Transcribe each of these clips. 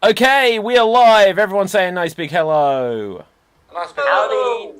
Okay, we are live. Everyone say a nice big hello. Nice big Howdy.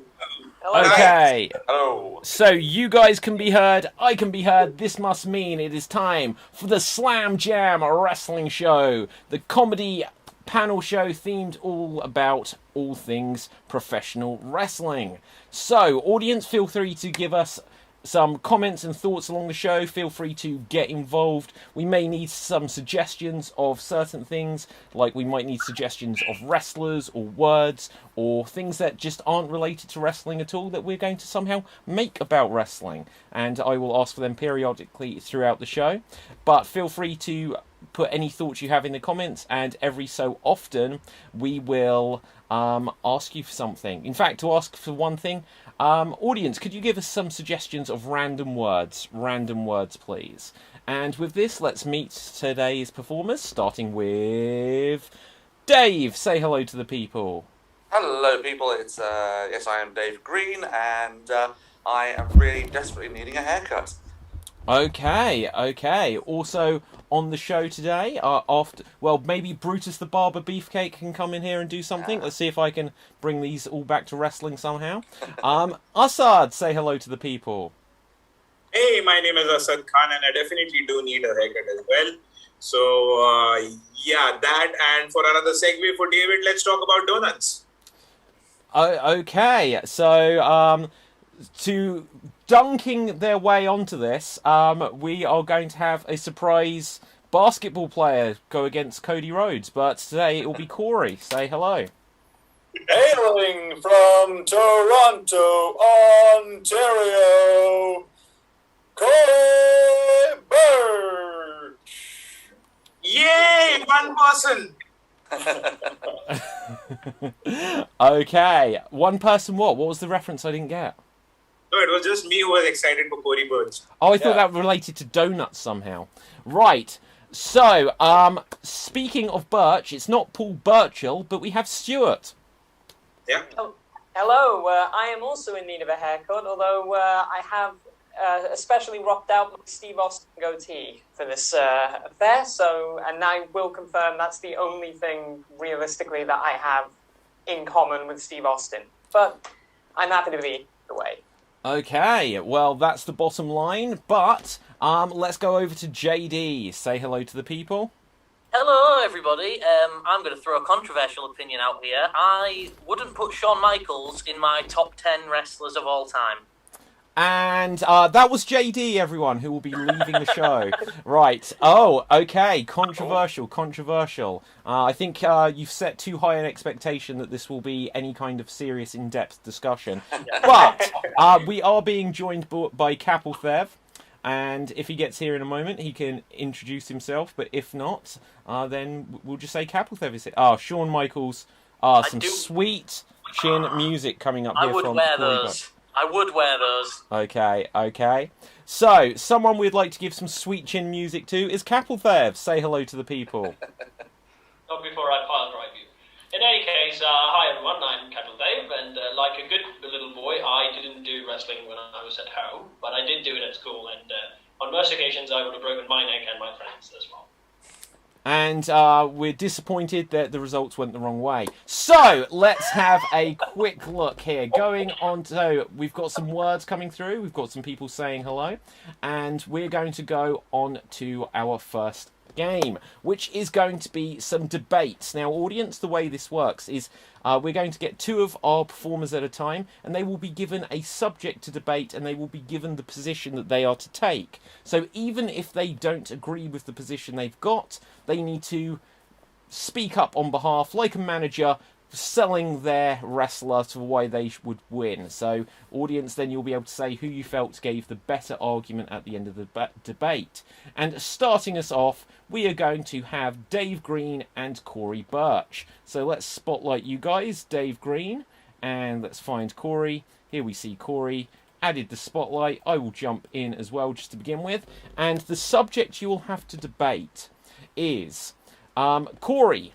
hello. Okay, Hello. so you guys can be heard, I can be heard. This must mean it is time for the Slam Jam Wrestling Show, the comedy panel show themed all about all things professional wrestling. So, audience, feel free to give us some comments and thoughts along the show. Feel free to get involved. We may need some suggestions of certain things, like we might need suggestions of wrestlers or words or things that just aren't related to wrestling at all that we're going to somehow make about wrestling. And I will ask for them periodically throughout the show. But feel free to put any thoughts you have in the comments, and every so often we will ask you for something. In fact, to ask for one thing, audience, could you give us some suggestions of random words? Random words, please. And with this, let's meet today's performers, starting with Dave. Say hello to the people. Hello, people. It's yes, I am Dave Green, and I am really desperately needing a haircut. Okay. Also on the show today, maybe Brutus the Barber Beefcake can come in here and do something. Let's see if I can bring these all back to wrestling somehow. Assad, say hello to the people. Hey, my name is Asad Khan, and I definitely do need a haircut as well. So, that, and for another segue for David, let's talk about donuts. Okay, so to dunking their way onto this, we are going to have a surprise basketball player go against Cody Rhodes, but today it will be Corey. Say hello. Hailing from Toronto, Ontario, Corey Burch. Yay, one person. Okay, one person what? What was the reference I didn't get? No, it was just me who was excited for Corey Burch. Oh, I thought that related to donuts somehow. Right. So, speaking of Burch, it's not Paul Burchill, but we have Stuart. Yeah. Oh, hello. I am also in need of a haircut, although I have especially rocked out my Steve Austin goatee for this affair. And I will confirm that's the only thing realistically that I have in common with Steve Austin. But I'm happy to be the way. Okay, well, that's the bottom line, but let's go over to JD. Say hello to the people. Hello, everybody. I'm going to throw a controversial opinion out here. I wouldn't put Shawn Michaels in my top 10 wrestlers of all time. And that was JD, everyone, who will be leaving the show. Right. Oh, okay. Controversial. I think you've set too high an expectation that this will be any kind of serious, in-depth discussion. But we are being joined by Capelthev, and if he gets here in a moment, he can introduce himself. But if not, then we'll just say Capelthev is here. Shawn Michaels. Some sweet chin music coming up here from... I would wear those. I would wear those. Okay. So, someone we'd like to give some sweet chin music to is Capelthev. Say hello to the people. Not before I pile drive you. In any case, hi everyone, I'm Capelthev, and like a good little boy, I didn't do wrestling when I was at home, but I did do it at school, and on most occasions I would have broken my neck and my friend's as well. And we're disappointed that the results went the wrong way. So, let's have a quick look here. Going on to... We've got some words coming through. We've got some people saying hello. And we're going to go on to our first game, which is going to be some debates. Now, audience, the way this works is we're going to get two of our performers at a time, and they will be given a subject to debate, and they will be given the position that they are to take. So even if they don't agree with the position they've got, they need to speak up on behalf, like a manager, selling their wrestler to why they would win. So, audience, then you'll be able to say who you felt gave the better argument at the end of the debate. And starting us off, we are going to have Dave Green and Corey Burch. So let's spotlight you guys, Dave Green, and let's find Corey. Here we see Corey. Added the spotlight. I will jump in as well just to begin with. And the subject you will have to debate is Corey.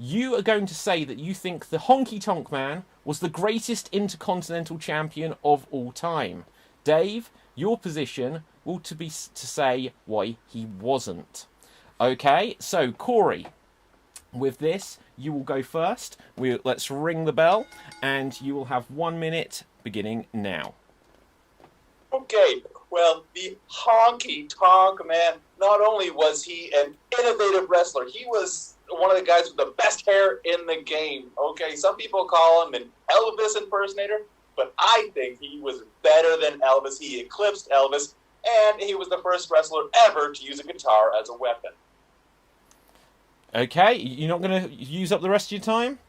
You are going to say that you think the Honky Tonk Man was the greatest Intercontinental Champion of all time. Dave, your position will be to say why he wasn't. Okay, so Corey, with this, you will go first. Let's ring the bell, and you will have 1 minute beginning now. Okay, well, the Honky Tonk Man, not only was he an innovative wrestler, he was one of the guys with the best hair in the game. Okay, some people call him an Elvis impersonator, but I think he was better than Elvis. He eclipsed Elvis, and he was the first wrestler ever to use a guitar as a weapon. Okay, you're not going to use up the rest of your time?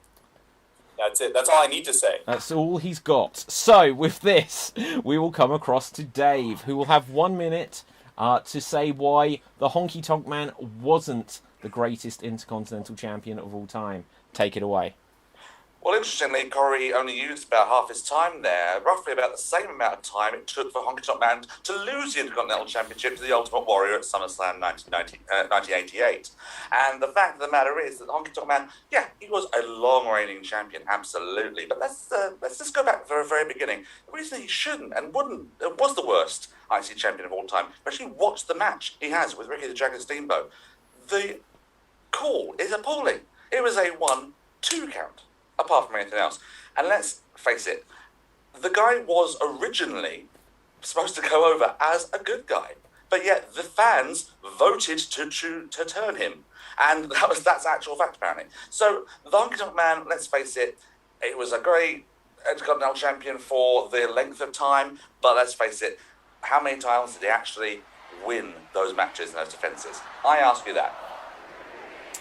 That's it. That's all I need to say. That's all he's got. So, with this, we will come across to Dave, who will have 1 minute to say why the Honky Tonk Man wasn't the greatest Intercontinental Champion of all time. Take it away. Well, interestingly, Corey only used about half his time there, roughly about the same amount of time it took for Honky Tonk Man to lose the Intercontinental Championship to the Ultimate Warrior at SummerSlam 1988. And the fact of the matter is that Honky Tonk Man, yeah, he was a long-reigning champion, absolutely. But let's just go back to the very beginning. The reason he shouldn't and wouldn't was the worst IC champion of all time. Especially watch the match he has with Ricky the Dragon Steamboat. The call is appalling. It was a 1-2 count. Apart from anything else. And let's face it, the guy was originally supposed to go over as a good guy, but yet the fans voted to turn him, and that's actual fact apparently. So the Honky Tonk Man, let's face it, it was a great Intercontinental Champion for the length of time, but let's face it, how many times did he actually win those matches and those defenses? I ask you that.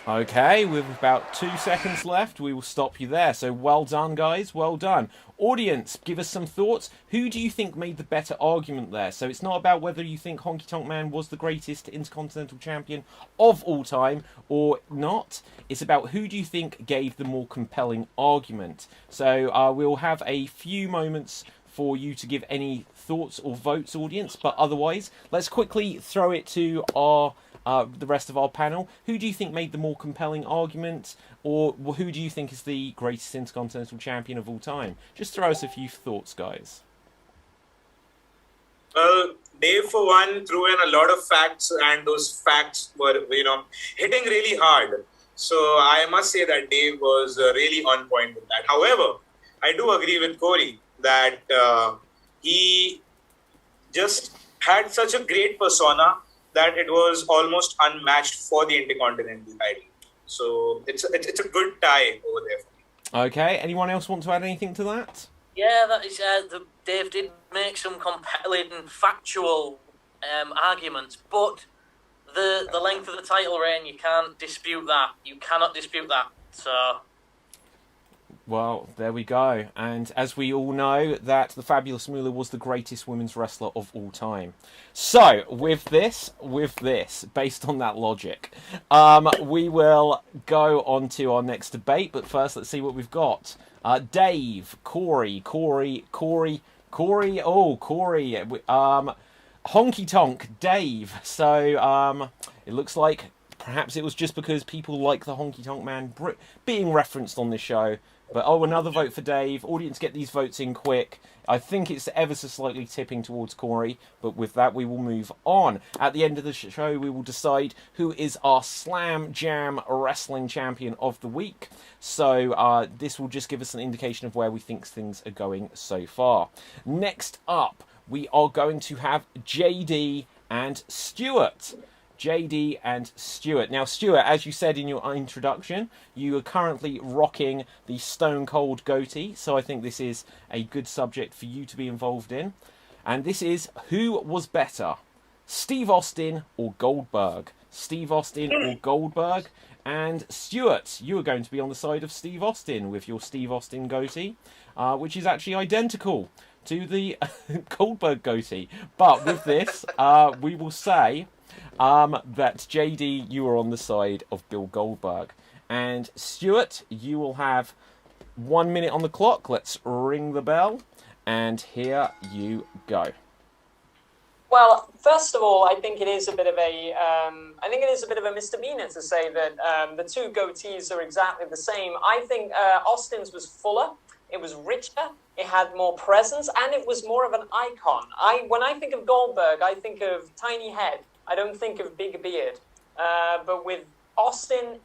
Okay, with about 2 seconds left, we will stop you there. So well done, guys. Well done. Audience, give us some thoughts. Who do you think made the better argument there? So it's not about whether you think Honky Tonk Man was the greatest Intercontinental Champion of all time or not. It's about who do you think gave the more compelling argument. So we'll have a few moments for you to give any thoughts or votes, audience. But otherwise, let's quickly throw it to the rest of our panel. Who do you think made the more compelling argument, or who do you think is the greatest Intercontinental Champion of all time? Just throw us a few thoughts, guys. Well, Dave, for one, threw in a lot of facts, and those facts were, hitting really hard. So I must say that Dave was really on point with that. However, I do agree with Corey that he just had such a great persona that it was almost unmatched for the Intercontinental title. So it's a good tie over there for me. Okay, anyone else want to add anything to that? Yeah, that is. Dave did make some compelling, factual arguments, but the length of the title reign, you can't dispute that. You cannot dispute that. So. Well, there we go. And as we all know, that the Fabulous Moolah was the greatest women's wrestler of all time. So, with this, based on that logic, we will go on to our next debate. But first, let's see what we've got. Dave, Corey. Honky Tonk, Dave. So, it looks like perhaps it was just because people like the Honky Tonk Man being referenced on this show. But, another vote for Dave. Audience, get these votes in quick. I think it's ever so slightly tipping towards Corey. But with that, we will move on. At the end of the show, we will decide who is our Slam Jam Wrestling Champion of the week. So this will just give us an indication of where we think things are going so far. Next up, we are going to have JD and Stuart. JD and Stuart. Now, Stuart, as you said in your introduction, you are currently rocking the Stone Cold goatee, so I think this is a good subject for you to be involved in. And this is, who was better, Steve Austin or Goldberg? Steve Austin or Goldberg? And Stuart, you are going to be on the side of Steve Austin with your Steve Austin goatee, which is actually identical to the Goldberg goatee. But with this, we will say that JD, you are on the side of Bill Goldberg. And Stuart, you will have 1 minute on the clock. Let's ring the bell. And here you go. Well, first of all, I think it is a bit of a misdemeanor to say that the two goatees are exactly the same. I think Austin's was fuller, it was richer, it had more presence, and it was more of an icon. When I think of Goldberg, I think of tiny head. I don't think of big beard. But with Austin,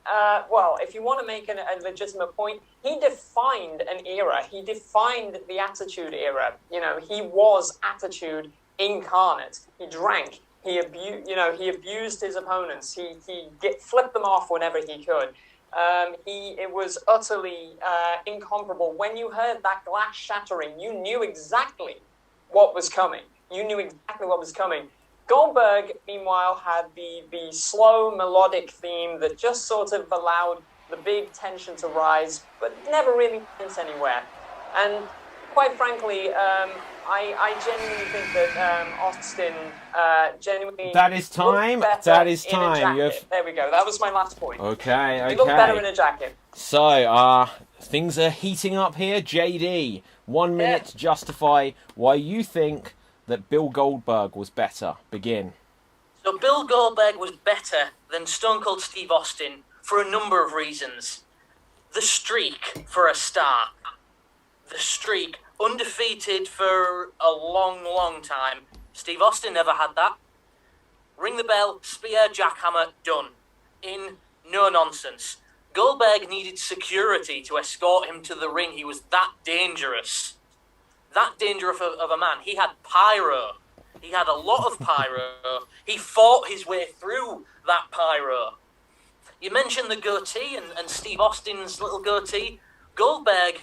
well, if you want to make a legitimate point, he defined an era. He defined the Attitude Era. You know, he was Attitude incarnate. He drank. He abused his opponents. He flipped them off whenever he could. It was utterly incomparable. When you heard that glass shattering, you knew exactly what was coming. Goldberg, meanwhile, had the slow, melodic theme that just sort of allowed the big tension to rise, but never really went anywhere. And quite frankly, I genuinely think that Austin genuinely... That is time. That is time. There we go. That was my last point. Okay. He looked better in a jacket. So, things are heating up here. JD, 1 minute to justify why you think that Bill Goldberg was better. Begin. So Bill Goldberg was better than Stone Cold Steve Austin for a number of reasons. The streak, for a start. The streak. Undefeated for a long, long time. Steve Austin never had that. Ring the bell, spear, jackhammer, done. In, no nonsense. Goldberg needed security to escort him to the ring. He was that dangerous. That dangerous of a man. He had pyro. He had a lot of pyro. He fought his way through that pyro. You mentioned the goatee and Steve Austin's little goatee. Goldberg,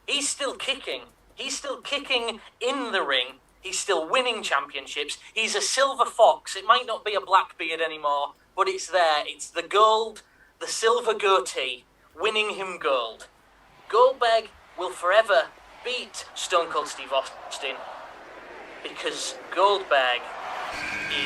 he's still kicking. He's still kicking in the ring. He's still winning championships. He's a silver fox. It might not be a black beard anymore, but it's there. It's the gold, the silver goatee, winning him gold. Goldberg will forever beat Stone Cold Steve Austin because Goldberg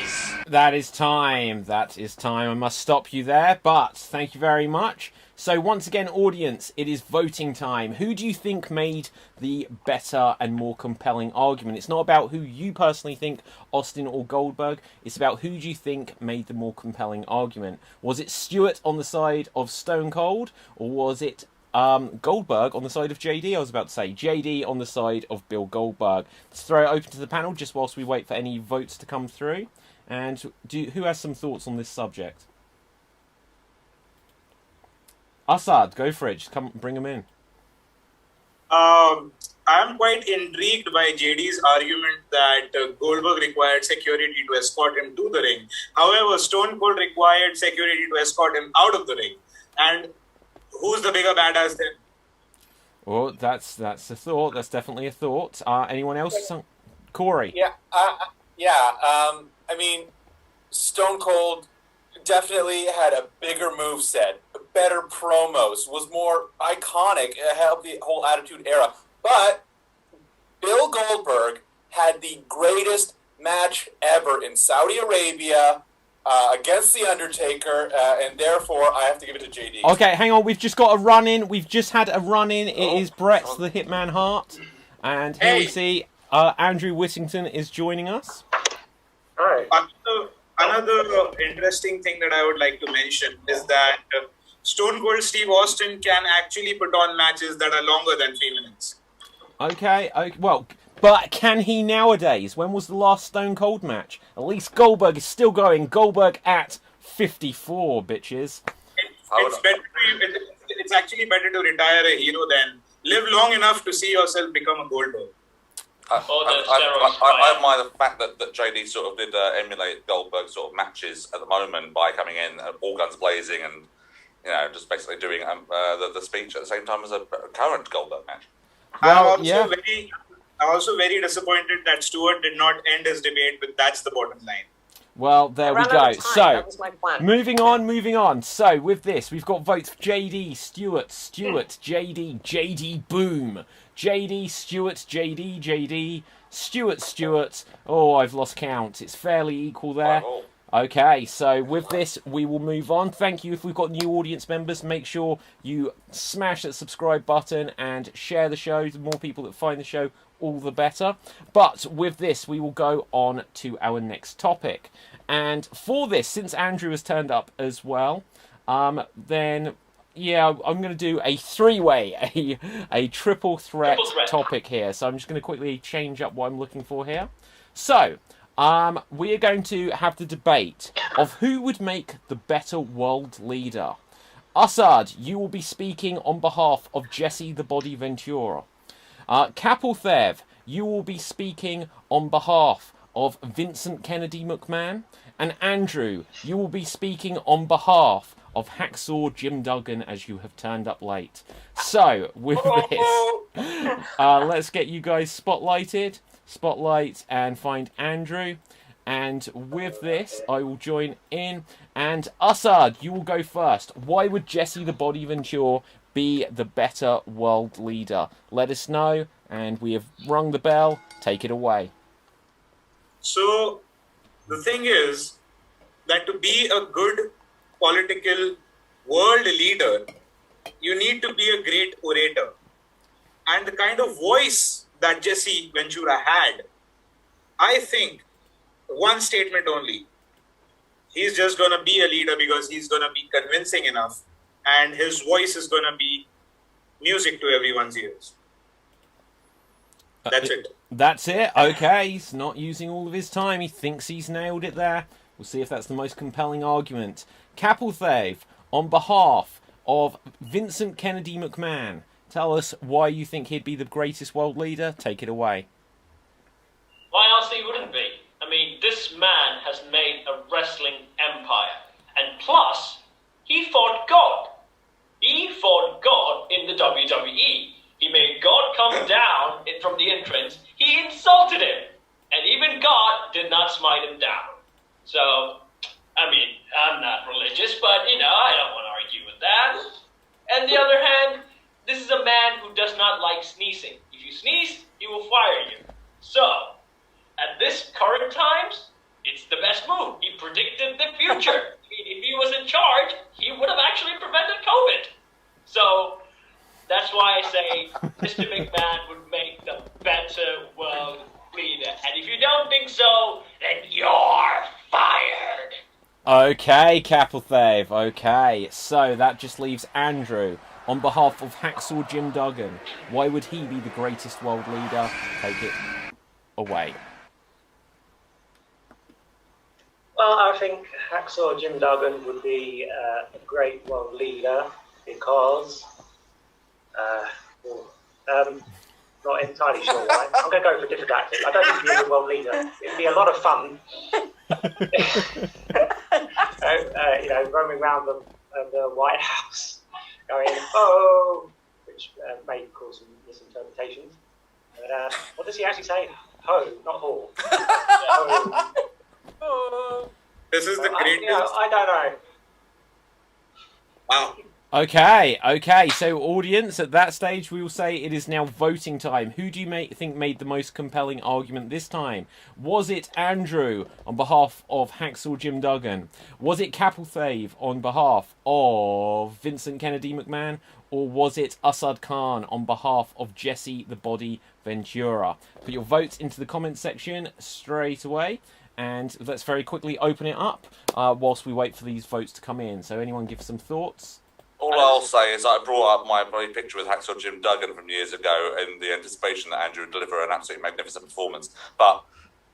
is... That is time. That is time. I must stop you there, but thank you very much. So once again, audience, it is voting time. Who do you think made the better and more compelling argument? It's not about who you personally think, Austin or Goldberg. It's about who do you think made the more compelling argument. Was it Stewart on the side of Stone Cold, or was it Goldberg on the side of JD? I was about to say JD on the side of Bill Goldberg. Let's throw it open to the panel just whilst we wait for any votes to come through. And who has some thoughts on this subject? Assad, go for it. Just come, bring him in. I'm quite intrigued by JD's argument that Goldberg required security to escort him to the ring. However, Stone Cold required security to escort him out of the ring. And who's the bigger badass then? Oh, that's a thought. That's definitely a thought. Anyone else? Corey? Yeah. I mean, Stone Cold definitely had a bigger moveset, better promos, was more iconic, helped the whole Attitude Era. But Bill Goldberg had the greatest match ever in Saudi Arabia against The Undertaker, and therefore I have to give it to JD. Okay, hang on. We've just got a run-in. We've just had a run-in. It is Brett's the Hitman Hart. And here we see Andrew Whittington is joining us. All right. Another interesting thing that I would like to mention is that Stone Cold Steve Austin can actually put on matches that are longer than 3 minutes. Okay, well, but can he nowadays? When was the last Stone Cold match? At least Goldberg is still going. Goldberg at 54, bitches. It's actually better to retire a hero than live long enough to see yourself become a Goldberg. I admire the fact that JD sort of did emulate Goldberg's sort of matches at the moment by coming in, all guns blazing, and just basically doing the speech at the same time as a current Goldberg match. Well, I'm also very disappointed that Stewart did not end his debate with "That's the bottom line." Well, there we go. So, that was my plan. moving on. So, with this, we've got votes for JD, Stewart, JD, boom. JD, Stewart, JD, Stewart. Oh, I've lost count. It's fairly equal there. Okay, so with this, we will move on. Thank you. If we've got new audience members, make sure you smash that subscribe button and share the show. The more people that find the show, all the better. But with this, we will go on to our next topic. And for this, since Andrew has turned up as well, then... yeah, I'm going to do a three-way, a triple threat topic here. So I'm just going to quickly change up what I'm looking for here. So, We are going to have the debate of who would make the better world leader. Assad, you will be speaking on behalf of Jesse the Body Ventura. Capelthev, you will be speaking on behalf of Vincent Kennedy McMahon. And Andrew, you will be speaking on behalf of Hacksaw Jim Duggan, as you have turned up late. So, with this, let's get you guys spotlighted. Spotlight and find Andrew. And with this, I will join in. And Assad, you will go first. Why would Jesse the Body Ventura be the better world leader? Let us know. And we have rung the bell. Take it away. So, the thing is that to be a good political world leader, you need to be a great orator. And the kind of voice that Jesse Ventura had, I think, one statement only. He's just going to be a leader because he's going to be convincing enough, and his voice is going to be music to everyone's ears. That's it. That's it. Okay, he's not using all of his time. He thinks he's nailed it there. We'll see if that's the most compelling argument. Capelthev, on behalf of Vincent Kennedy McMahon, tell us why you think he'd be the greatest world leader. Take it away. Why else he wouldn't be? I mean, this man has made a wrestling empire. And plus, he fought God. He fought God in the WWE. He made God come down from the entrance. He insulted him. And even God did not smite him down. So, I mean, I'm not religious, but, I don't want to argue with that. On the other hand, this is a man who does not like sneezing. If you sneeze, he will fire you. So, at this current times, it's the best move. He predicted the future. If he was in charge, he would have actually prevented COVID. So, that's why I say Mr. McMahon would make the better world leader. And if you don't think so, then you're fired. Okay, Capelthev. Okay, so that just leaves Andrew. On behalf of Hacksaw Jim Duggan, why would he be the greatest world leader? Take it away. Well, I think Hacksaw Jim Duggan would be a great world leader because, not entirely sure why. I'm going to go for a different actor. I don't think he'd be a world leader. It'd be a lot of fun. Roaming around the White House, going, oh, which may cause some misinterpretations. But what does he actually say? Ho, not haw. Ho. This is the greatest. I don't know. Wow. Okay. So, audience, at that stage, we will say it is now voting time. Who do you think made the most compelling argument this time? Was it Andrew on behalf of Hacksaw Jim Duggan? Was it Capelthev on behalf of Vincent Kennedy McMahon? Or was it Assad Khan on behalf of Jesse the Body Ventura? Put your votes into the comments section straight away. And let's very quickly open it up whilst we wait for these votes to come in. So, anyone give some thoughts? All I'll say is I brought up my bloody picture with Hacksaw Jim Duggan from years ago in the anticipation that Andrew would deliver an absolutely magnificent performance. But,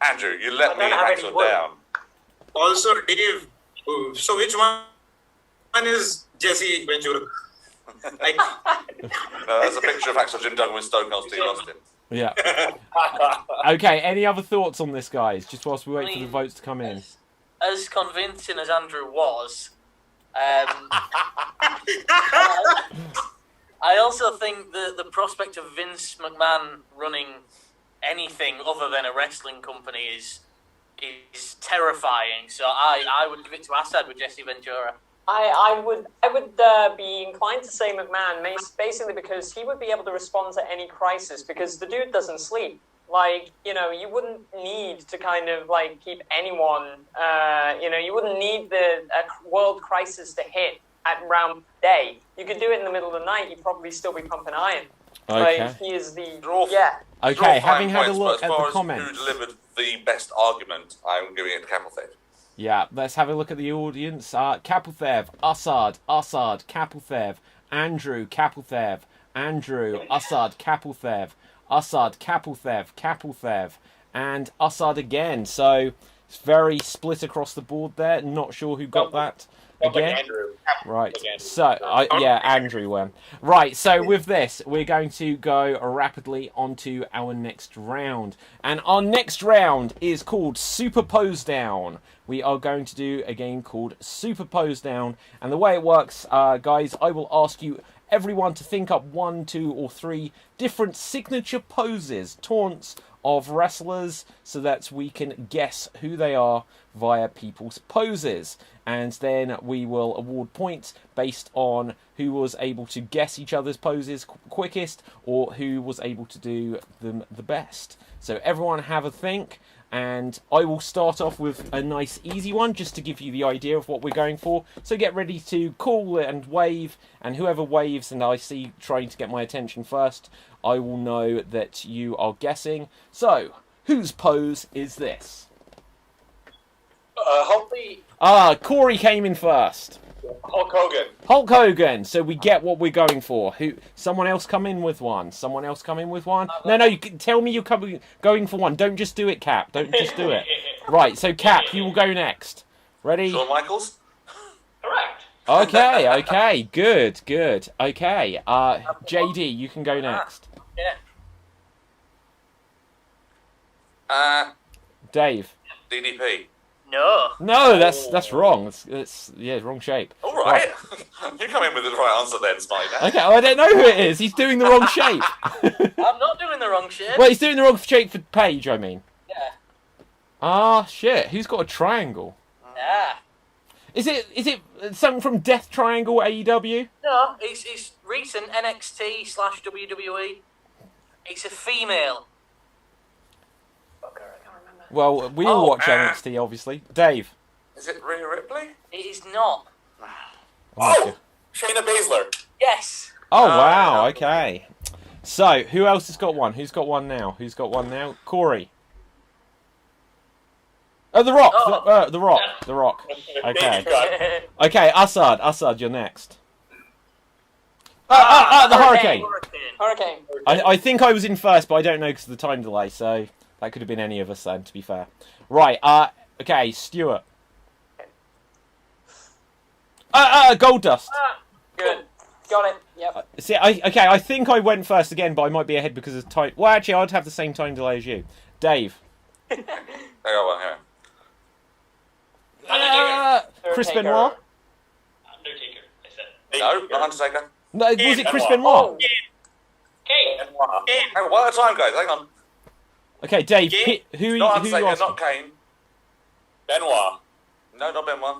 Andrew, you let me and Hacksaw down. Also, Dave, so which one is Jesse Ventura? No, that's a picture of Hacksaw Jim Duggan with Stone Cold Steve Austin. Yeah. Okay, any other thoughts on this, guys? Just whilst we wait for the votes to come in. As convincing as Andrew was, I also think the prospect of Vince McMahon running anything other than a wrestling company is terrifying. So I would give it to Assad with Jesse Ventura. I would be inclined to say McMahon, basically because he would be able to respond to any crisis, because the dude doesn't sleep. Like, you wouldn't need to kind of, keep anyone, you wouldn't need a world crisis to hit at round day. You could do it in the middle of the night, you'd probably still be pumping iron. Okay. He is the, Okay, having had a look at the comments. Who delivered the best argument, I'm giving it to Capelthev. Yeah, let's have a look at the audience. Capelthev, Assad, Capelthev, Andrew, Capelthev, Andrew, Assad, Capelthev, Assad, Capelthev, and Assad again. So it's very split across the board there. Not sure who got that again. Andrew. Right. Again. So Andrew won. Right. So with this, we're going to go rapidly onto our next round, and our next round is called Super Pose Down. We are going to do a game called Super Pose Down, and the way it works, guys, I will ask you everyone to think up 1, 2, or 3 different signature poses, taunts of wrestlers, so that we can guess who they are via people's poses. And then we will award points based on who was able to guess each other's poses quickest, or who was able to do them the best. So everyone have a think. And I will start off with a nice easy one just to give you the idea of what we're going for. So get ready to call and wave, and whoever waves and I see trying to get my attention first, I will know that you are guessing. So, whose pose is this? Hopefully, Corey came in first. Hulk Hogan. Hulk Hogan. So we get what we're going for. Who? Someone else come in with one. Someone else come in with one. No, you can tell me you're going for one. Don't just do it, Cap. Don't just do it. Right. So Cap, you will go next. Ready? Shawn Michaels? Correct. Okay. Good. Okay. JD, you can go next. Yeah. Dave. DDP. No, that's wrong. That's wrong shape. All right. You come in with the right answer then, Spider. Okay, I don't know who it is. He's doing the wrong shape. I'm not doing the wrong shit. Well, he's doing the wrong shape for Paige, I mean. Yeah. Shit. Who's got a triangle? Yeah. Is it something from Death Triangle AEW? No, it's recent NXT/WWE. It's a female. Fucker, I can't remember. Well, we all watch NXT, obviously. Dave. Is it Rhea Ripley? It is not. Oh, Shayna Baszler. Yes. Oh, wow. Okay. So, who else has got one? Who's got one now? Corey. Oh, The Rock. Oh. The Rock. Okay. Okay, Assad, you're next. The Hurricane. Hurricane. I think I was in first, but I don't know because of the time delay, so that could have been any of us then, to be fair. Right, okay, Stuart. Gold Dust. Good. Got it. Yep. See, I think I went first again, but I might be ahead because of time. Well, actually, I'd have the same time delay as you. Dave. I got one here. Chris Undertaker. Benoit? Undertaker, I said. No, not Undertaker. No, was it Chris Benoit? Oh, Kane. Hang on, one at a time, guys. Hang on. Okay, Dave, who Not you Undertaker, asking? not Kane. Benoit. No, not Benoit.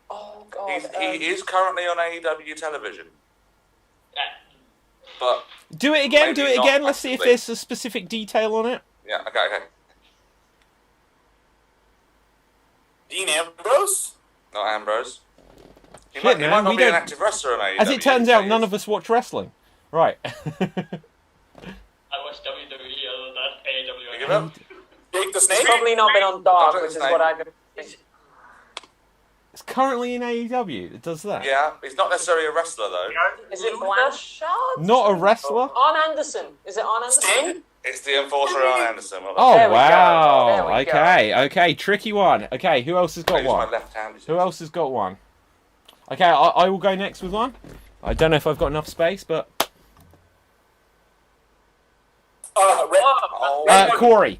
oh God. He is currently on AEW television. But, Do it again, Maybe not Let's see if massively. there's a specific detail on it. yeah, okay. Dean Ambrose. Not Ambrose. He Shit, might man, not we be an don't- active wrestler on AEW. As it turns out, none of us watch wrestling. Right. I watched WWE other than AEW. You give up? Jake the He's Snake. probably not been on Dark, Don't which is say. what I've been. It's currently in AEW. It does that. Yeah, he's not necessarily a wrestler, though. Is it Blanchard? Not a wrestler? Arn Anderson. Is it Arn Anderson? Sting. It's the Enforcer Arn Anderson. Well, Oh, There we go. wow. There we go. Okay, tricky one. Okay, who else has got use my one? left hand. Who else has got one? Okay, I will go next with one. I don't know if I've got enough space, but... Corey.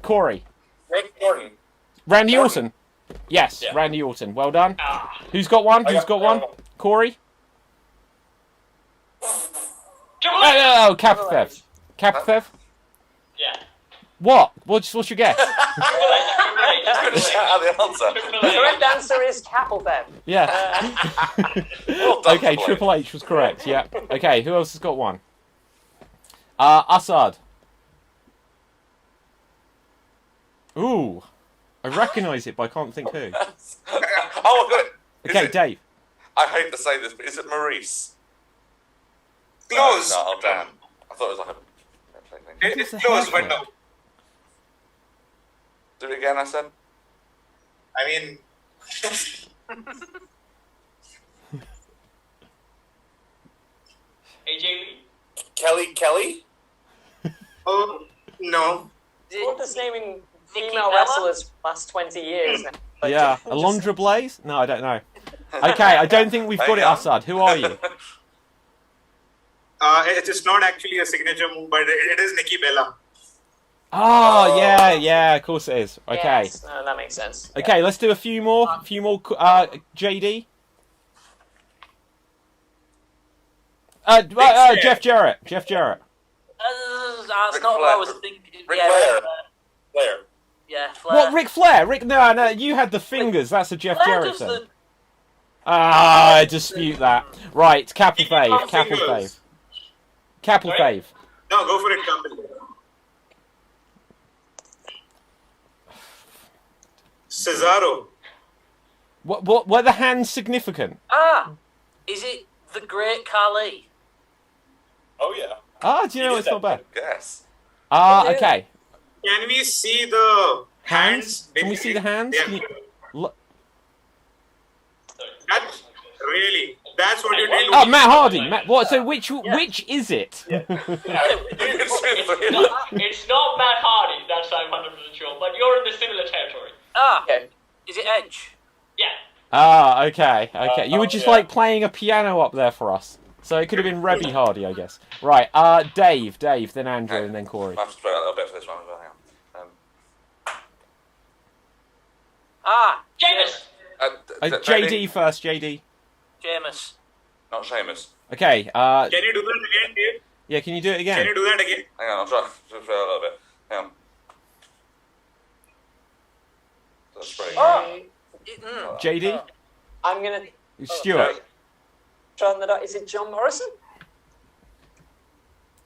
Rick Orton. Randy Orton. Orton. Yes, Yeah. Randy Orton. Well done. Who's got one? Who's got one? Corey? Triple H. Oh, Kapthev. Kapthev? Yeah. What? What's your guess? Triple H. Shout out the answer. The correct answer is Capelfeb. Yeah. Well done, Okay, boy. Triple H was correct. Yeah. Okay, who else has got one? Assad. Ooh. I recognise it, but I can't think who. Oh, I've got it. Is Okay, it- Dave. I hate to say this, but is it Maurice? Close. No, oh, damn. I thought it was like a... It's close, but no. Do it again, I said. I mean, AJ Lee. Kelly. Oh, no. We're just naming Nikki female Bella? wrestlers last 20 years now. Like, Yeah, just- Alondra Blaze? No, I don't know. Okay, I don't think we've got it, Assad. Who are you? It's not actually a signature move, but it is Nikki Bella. Oh, yeah, of course it is. Okay. Yes, no, that makes sense. Okay, let's do a few more. JD. Jeff Jarrett. That's not what I was thinking. Ric Yeah, Flair. Flair. yeah, Flair. What, Ric Flair? No, you had the fingers. That's a Jeff Flair Jarrett does thing. the... I dispute that. Right, Capel Fave. fingers. Capel Right. Fave. No, go for it, Kapil. Cesaro. What were the hands significant? Is it the Great Khali? Oh, yeah. Do you know it's not bad? Yes. Okay. Can we see the hands? Can we see the hands? Yeah. Can you... That's what you did. Oh, Matt Hardy. What? So which is it? It's not Matt Hardy, that's I'm 100% sure, but you're in the similar territory. Okay. Is it Edge? Yeah. Okay. You were just like playing a piano up there for us. So it could have been Rebby Hardy, I guess. Right, Dave, then Andrew, and then Corey. I have to throw out a little bit for this one as well. Hang on. James! JD first, JD. Jameis. Not Seamus. Okay, Can you do that again, Dave? yeah, can you do it again? Can you do that again? Hang on, I'll try to throw out a little bit. Hang on. That's pretty JD? I'm going to Stuart. try on the dot. Is it John Morrison?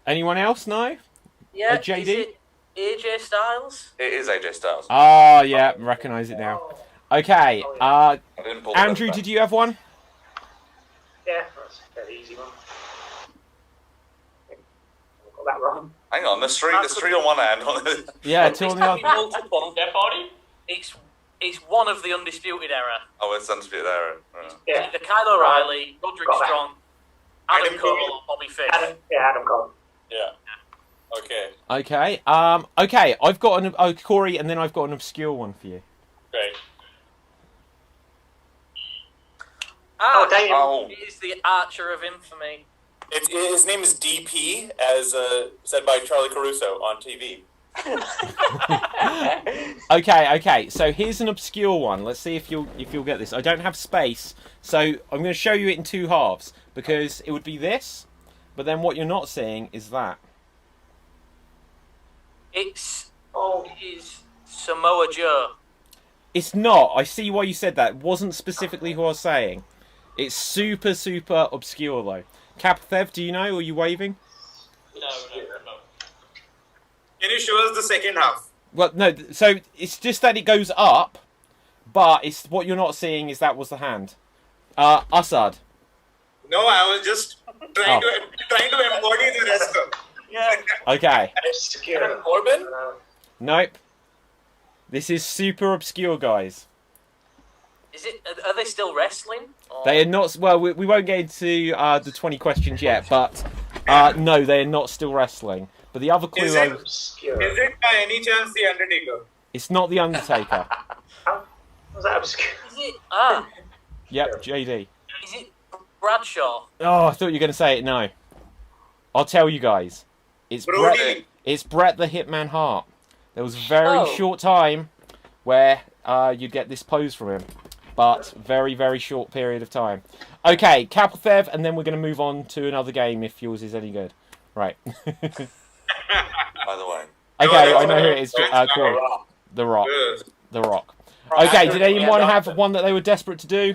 Anyone else? No? Yeah, JD? is it AJ Styles? It is AJ Styles. Yeah, recognise it now. Okay, I didn't pull the Andrew, best did you have one? Yeah, that's a fairly easy one. I got that wrong. Hang on, there's three on one hand. Yeah, two on the other. Multiple. Jeff Hardy? It's one of the Undisputed Era. Oh, it's Undisputed Era. Right. Yeah. Either Kyle O'Reilly, Roderick Got that. Strong, Adam Adam Cole, Cole. or Bobby Fish. Adam Cole. Yeah. Okay. Okay, I've got an Corey, and then I've got an obscure one for you. Great. Damien. Oh, He is the Archer of Infamy. His name is DP, as said by Charlie Caruso on TV. Okay. So here's an obscure one. Let's see if you'll get this. I don't have space, so I'm going to show you it in two halves because it would be this, but then what you're not seeing is that. It's Samoa Joe. It's not. I see why you said that. It wasn't specifically who I was saying. It's super obscure though. Capthev, do you know? Or are you waving? No. Can you show us the second half? Well, no. So it's just that it goes up, but it's what you're not seeing is that was the hand. Assad. No, I was just trying to embody the wrestler. Yeah. Okay. Obscure. Corbin? Nope. This is super obscure, guys. Is it? Are they still wrestling? Or... They are not. Well, we won't get into the 20 questions yet, but no, they are not still wrestling. But the other clue, Is it Obscure. by any chance the Undertaker? it's not the Undertaker. Was that obscure? Is it? Yep, JD. Is it Bradshaw? Oh, I thought you were going to say it. No, I'll tell you guys. It's Brody. Bret. It's Bret the Hitman Hart. There was a very short time where you'd get this pose from him, but very short period of time. Okay, Capelthev, and then we're going to move on to another game if yours is any good. Right. by the way. Okay, I know who it is. Corey. The Rock. Good. The Rock. Okay, did anyone have one that they were desperate to do?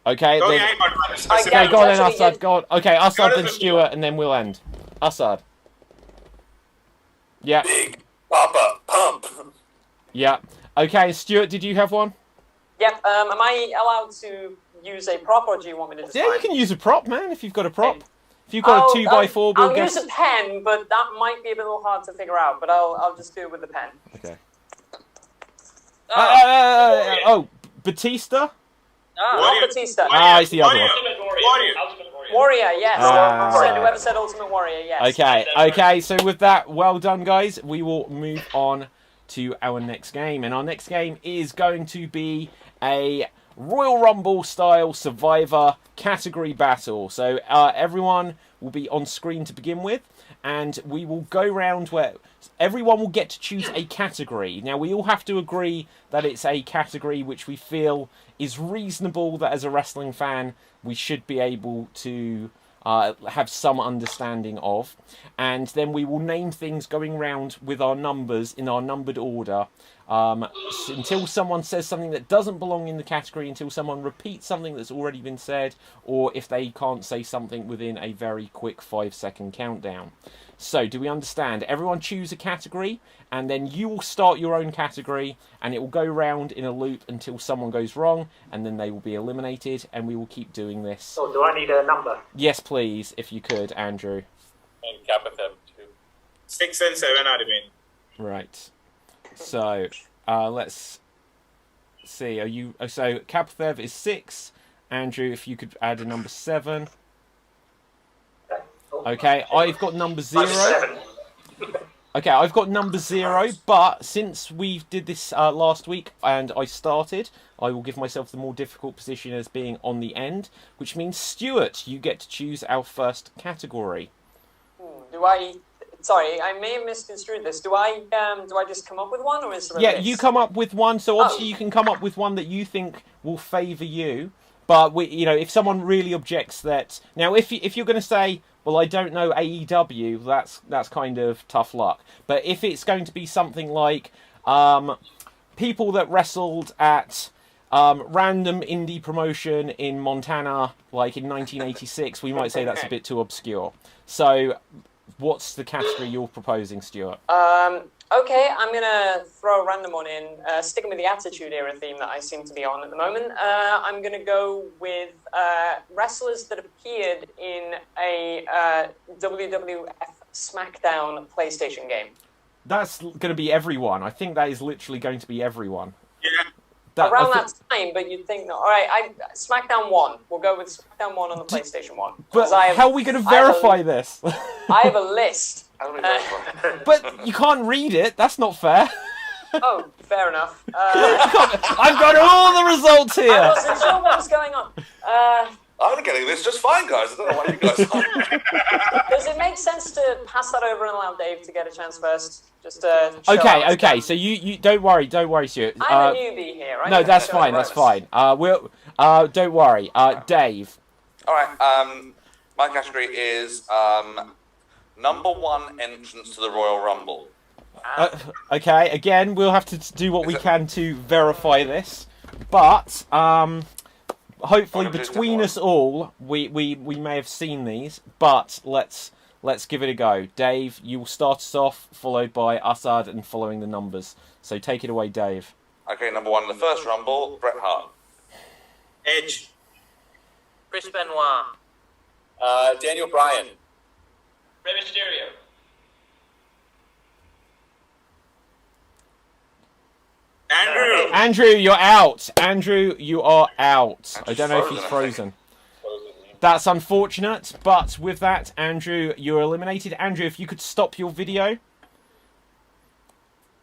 Okay, Okay, then, I got one. I okay, got go on then, actually, Assad. Go on. Okay, Assad, then Got it. Stuart, and then we'll end. Assad. Yeah, Big Papa Pump. yeah. Okay, Stuart, did you have one? Yep. Am I allowed to use a prop, or do you want me to just? Yeah, you can use a prop, man, if you've got a prop. If you've got a 2x4, we'll I'll guess. use a pen, but that might be a little hard to figure out. But I'll just do it with the pen. Okay. Oh, Oh, Batista? ah, Warrior. Batista. Ah, it's the other one. Ultimate Warrior. Warrior. Ultimate Warrior. Warrior, yes. Ah. Whoever said Ultimate Warrior, yes. Okay, so with that, well done, guys. We will move on to our next game. And our next game is going to be a Royal Rumble style Survivor category battle. So everyone will be on screen to begin with, and we will go round where everyone will get to choose a category. Now, we all have to agree that it's a category which we feel is reasonable, that as a wrestling fan we should be able to have some understanding of. And then we will name things going round with our numbers in our numbered order until someone says something that doesn't belong in the category, until someone repeats something that's already been said, or if they can't say something within a very quick 5-second countdown. So, do we understand? Everyone choose a category, and then you will start your own category, and it will go round in a loop until someone goes wrong, and then they will be eliminated, and we will keep doing this. So, do I need a number? Yes, please, if you could, Andrew. And Capithem, too. 6 and 7 are remaining. Right. So, let's see. Are you? So, Capthev is 6. Andrew, if you could add a number 7. Okay, I've got number 0. Okay, I've got number 0, but since we did this last week and I started, I will give myself the more difficult position as being on the end, which means, Stuart, you get to choose our first category. Do I... Sorry, I may have misconstrued this. Do I just come up with one, or is there a list? You come up with one, so obviously you can come up with one that you think will favour you, but if someone really objects that... Now, if you're going to say... Well, I don't know AEW, that's kind of tough luck. But if it's going to be something like people that wrestled at random indie promotion in Montana, like in 1986, we might say that's a bit too obscure. So, what's the category you're proposing, Stuart? Okay, I'm going to throw a random one in, sticking with the Attitude Era theme that I seem to be on at the moment. I'm going to go with wrestlers that appeared in a WWF SmackDown PlayStation game. That's going to be everyone. I think that is literally going to be everyone. Yeah. Around that time, but you'd think, no. All right, SmackDown 1. We'll go with SmackDown 1 on the PlayStation 1. But how are we going to verify this? I have a list. But you can't read it. That's not fair. Oh, fair enough. I've got all the results here. I wasn't sure what was going on. I'm getting this just fine, guys. I don't know why you guys aren't. Does it make sense to pass that over and allow Dave to get a chance first? Just Okay. So you don't worry, Stuart. I'm a newbie here, right? No, that's fine. That's fine. Don't worry, Dave. All right. My category is number 1 entrance to the Royal Rumble. Okay. Again, we'll have to do what we can to verify this, but hopefully between us all, we may have seen these, but let's give it a go. Dave, you will start us off, followed by Assad, and following the numbers. So take it away, Dave. Okay, number 1 in the first Rumble, Bret Hart. Edge. Chris Benoit. Daniel Bryan. Rey Mysterio. Andrew, you're out. Andrew, you are out. I don't know if he's frozen. That's unfortunate, but with that, Andrew, you're eliminated. Andrew, if you could stop your video.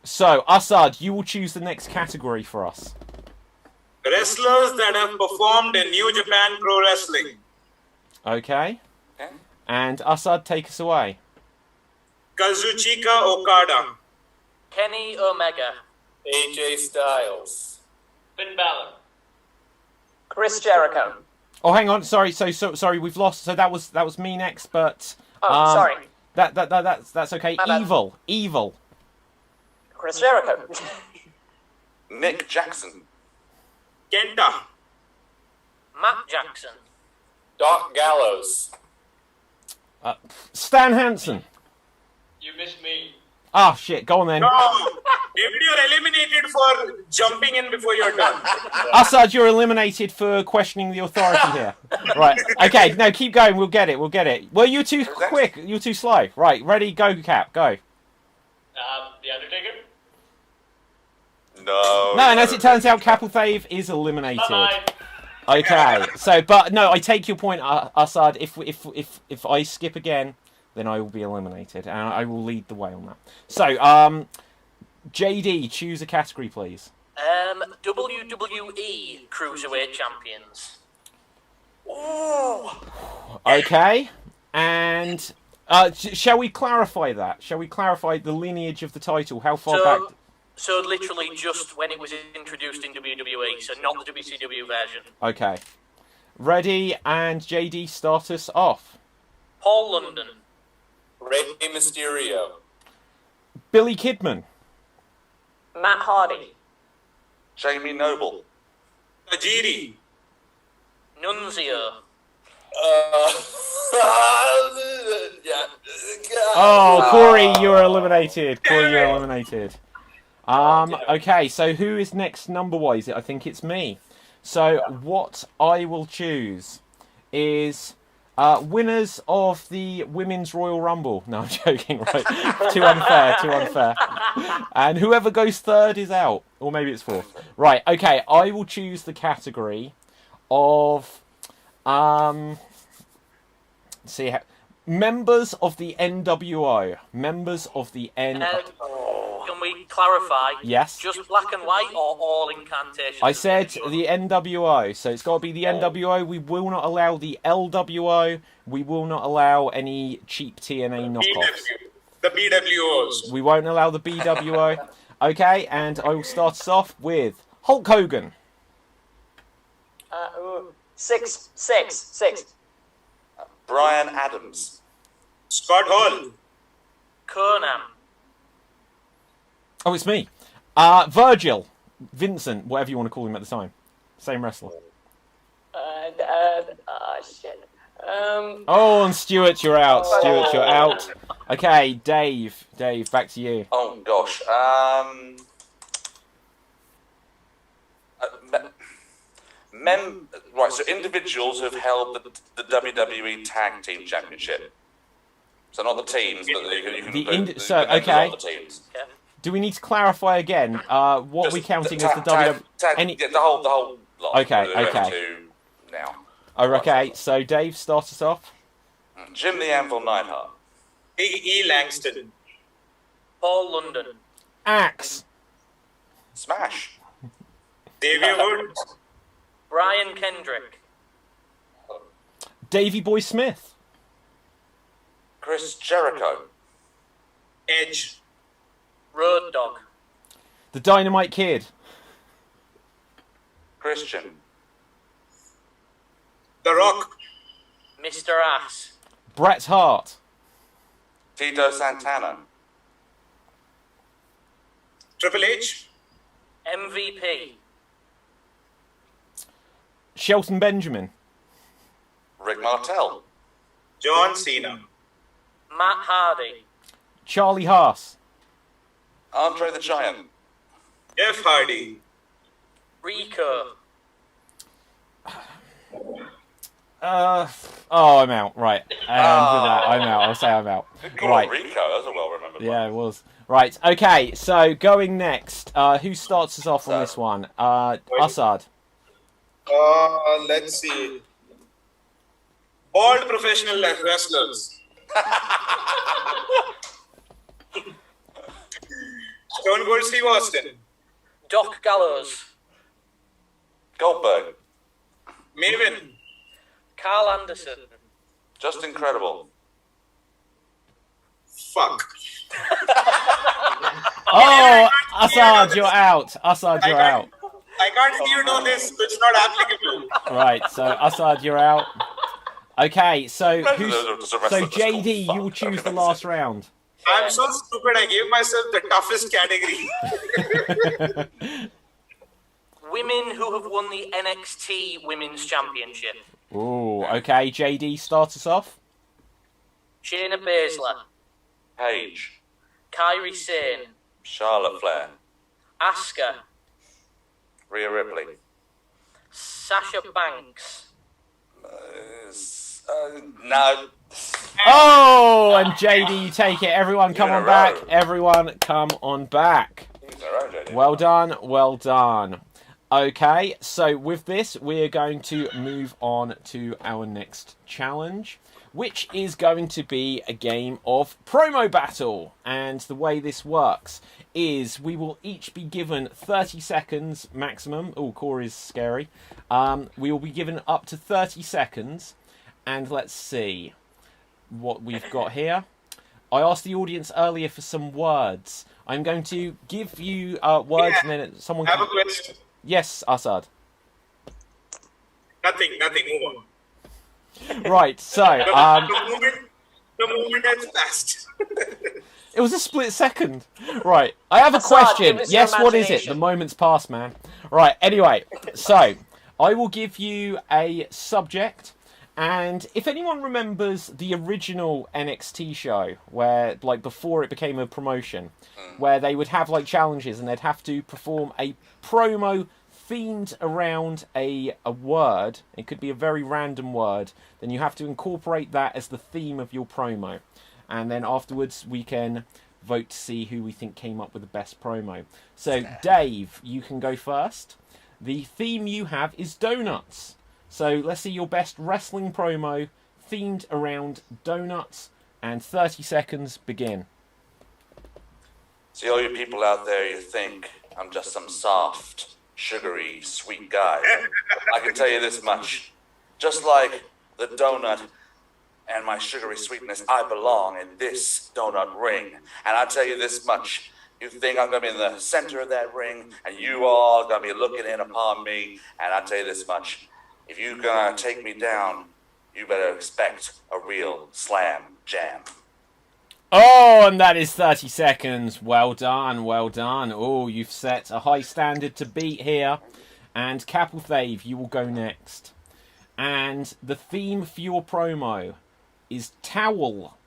So, Assad, you will choose the next category for us. Wrestlers that have performed in New Japan Pro Wrestling. Okay. And Assad, take us away. Kazuchika Okada. Kenny Omega. AJ Styles. Finn Balor. Chris Jericho. Oh, hang on. Sorry. So sorry. We've lost. So that was me next. But sorry. That's okay. Evil. Chris Jericho. Nick Jackson. Kenta. Matt Jackson. Doc Gallows. Stan Hansen. You missed me. Ah, shit. Go on then. No, David, you're eliminated for jumping in before you're done. Assad, you're eliminated for questioning the authority here. Right. Okay. No, keep going. We'll get it. Well, you're too quick. You're too slow. Right. Ready? Go, Cap. Go. The Undertaker. No. No, and as it turns out, Capelthave is eliminated. Bye-bye. Okay, so but no, I take your point, Assad. If I skip again, then I will be eliminated, and I will lead the way on that. So, JD, choose a category, please. WWE Cruiserweight Champions. Ooh. Okay, and shall we clarify that? Shall we clarify the lineage of the title? How far back? So literally just when it was introduced in WWE, so not the WCW version. Okay. Ready, and JD, start us off. Paul London. Rey Mysterio. Billy Kidman. Matt Hardy. Jamie Noble. Tajiri. Nunzio. Yeah. Oh, Corey, you're eliminated. Corey, you're eliminated. Okay, so who is next number-wise? I think it's me. So what I will choose is winners of the Women's Royal Rumble. No, I'm joking, right? Too unfair. And whoever goes third is out. Or maybe it's fourth. Right, okay, I will choose the category of... members of the NWO. Members of the Can we clarify? Yes. Just black and white or all incantations? I said the NWO, so it's got to be the NWO. We will not allow the LWO. We will not allow any cheap TNA knockoffs. The BWOs. We won't allow the BWO. Okay, and I will start us off with Hulk Hogan. Six. Brian Adams. Scott Hall. Conan. Oh, it's me. Virgil. Vincent, whatever you want to call him at the time. Same wrestler. Shit. Oh, and Stuart, you're out. Stuart, you're out. Okay, Dave. Dave, back to you. Oh gosh. Right. So individuals who've held the WWE Tag Team Championship. So not the teams, but you can. Okay. The teams. Do we need to clarify again? What are we counting as the WWE? The whole lot. Okay. Now. Oh, okay. So Dave, start us off. Jim the Anvil Neidhart. Big E. Langston. Paul London. Axe. Smash. Xavier Woods. Brian Kendrick. Davey Boy Smith. Chris Jericho. Edge. Road Dogg. The Dynamite Kid. Christian. The Rock. Mr. Ass. Bret Hart. Tito Santana. Triple H. MVP. Shelton Benjamin. Rick Martel. John Cena. Matt Hardy. Charlie Haas. Andre the Giant. Jeff Hardy. Rico. I'm out. Right. I'm out. I'll say I'm out. Right. Rico, that was a well-remembered one. Yeah, it was. Right. Okay. So going next. Who starts us off on this one? Assad. Let's see. Bald professional wrestlers. Stone Cold Steve Austin. Doc Gallows. Goldberg. Maven. Carl Anderson. Just incredible. Fuck. Oh, Assad, you're out. Assad, you're out. I can't let you know this, so it's not applicable. Right, so Assad, you're out. Okay, so JD, you will choose the last round. I'm so stupid, I gave myself the toughest category. Women who have won the NXT Women's Championship. Ooh, okay, JD, start us off. Shayna Baszler. Paige. Kairi Sane. Charlotte Flair. Asuka. Rhea Ripley. Sasha Banks. No. Oh, and JD, you take it. Everyone come on back. Everyone come on back. Well done, well done. Okay, so with this, we're going to move on to our next challenge, which is going to be a game of promo battle. And the way this works is we will each be given 30 seconds maximum. Oh, Corey's scary. We will be given up to 30 seconds. And let's see what we've got here. I asked the audience earlier for some words. I'm going to give you words and then someone I have a question. Yes, Assad. Nothing, move on. Right, so The moment has passed. it was a split second. Right, I have a Assad, question. give us your Yes, what is it? imagination. The moment's passed, man. Right, anyway, so I will give you a subject, and if anyone remembers the original NXT show, where, like, before it became a promotion, where they would have, like, challenges, and they'd have to perform a promo themed around a word. It could be a very random word. Then you have to incorporate that as the theme of your promo. And then afterwards we can vote to see who we think came up with the best promo. So, Dave, you can go first. The theme you have is donuts. So let's see your best wrestling promo themed around donuts. And 30 seconds begin. See, all you people out there, you think I'm just some soft, sugary, sweet guy. I can tell you this much. Just like the donut and my sugary sweetness, I belong in this donut ring. And I tell you this much. You think I'm going to be in the center of that ring, and you all going to be looking in upon me. And I tell you this much. If you're going to take me down, you better expect a real slam jam. Oh, and that is 30 seconds. Well done, well done. Oh, you've set a high standard to beat here. And Capelthave, you will go next. And the theme for your promo is towel.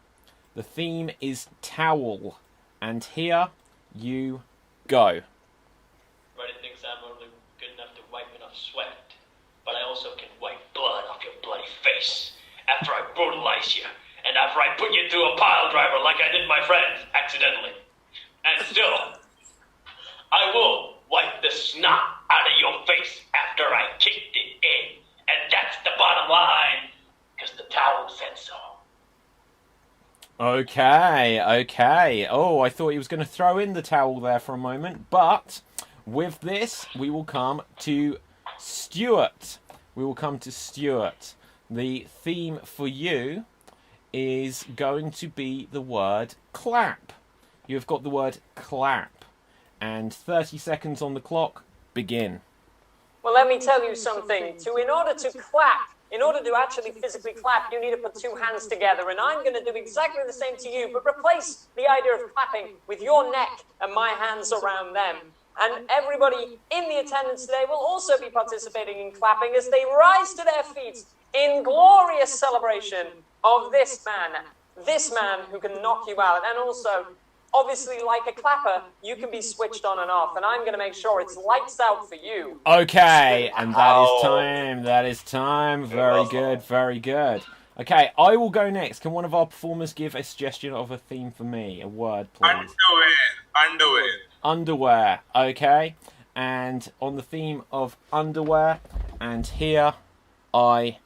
The theme is towel. And here you go. Everybody thinks I'm only good enough to wipe enough sweat, but I also can wipe blood off your bloody face after I brutalize you. And after I put you through a pile driver like I did my friends, accidentally. And still, I will wipe the snot out of your face after I kicked it in. And that's the bottom line, because the towel said so. Okay. Oh, I thought he was going to throw in the towel there for a moment. But with this, we will come to Stuart. The theme for you is going to be the word clap. You've got the word clap. And 30 seconds on the clock. Begin. Well, let me tell you something. In order to clap, in order to actually physically clap, you need to put two hands together. And I'm going to do exactly the same to you, but replace the idea of clapping with your neck and my hands around them. And everybody in the attendance today will also be participating in clapping as they rise to their feet in glorious celebration of this man who can knock you out. And also, obviously, like a clapper, you can be switched on and off, and I'm going to make sure it's lights out for you. Okay, and that is time. Very good. Okay, I will go next. Can one of our performers give a suggestion of a theme for me? A word, please. Underwear, okay. And on the theme of underwear, and here I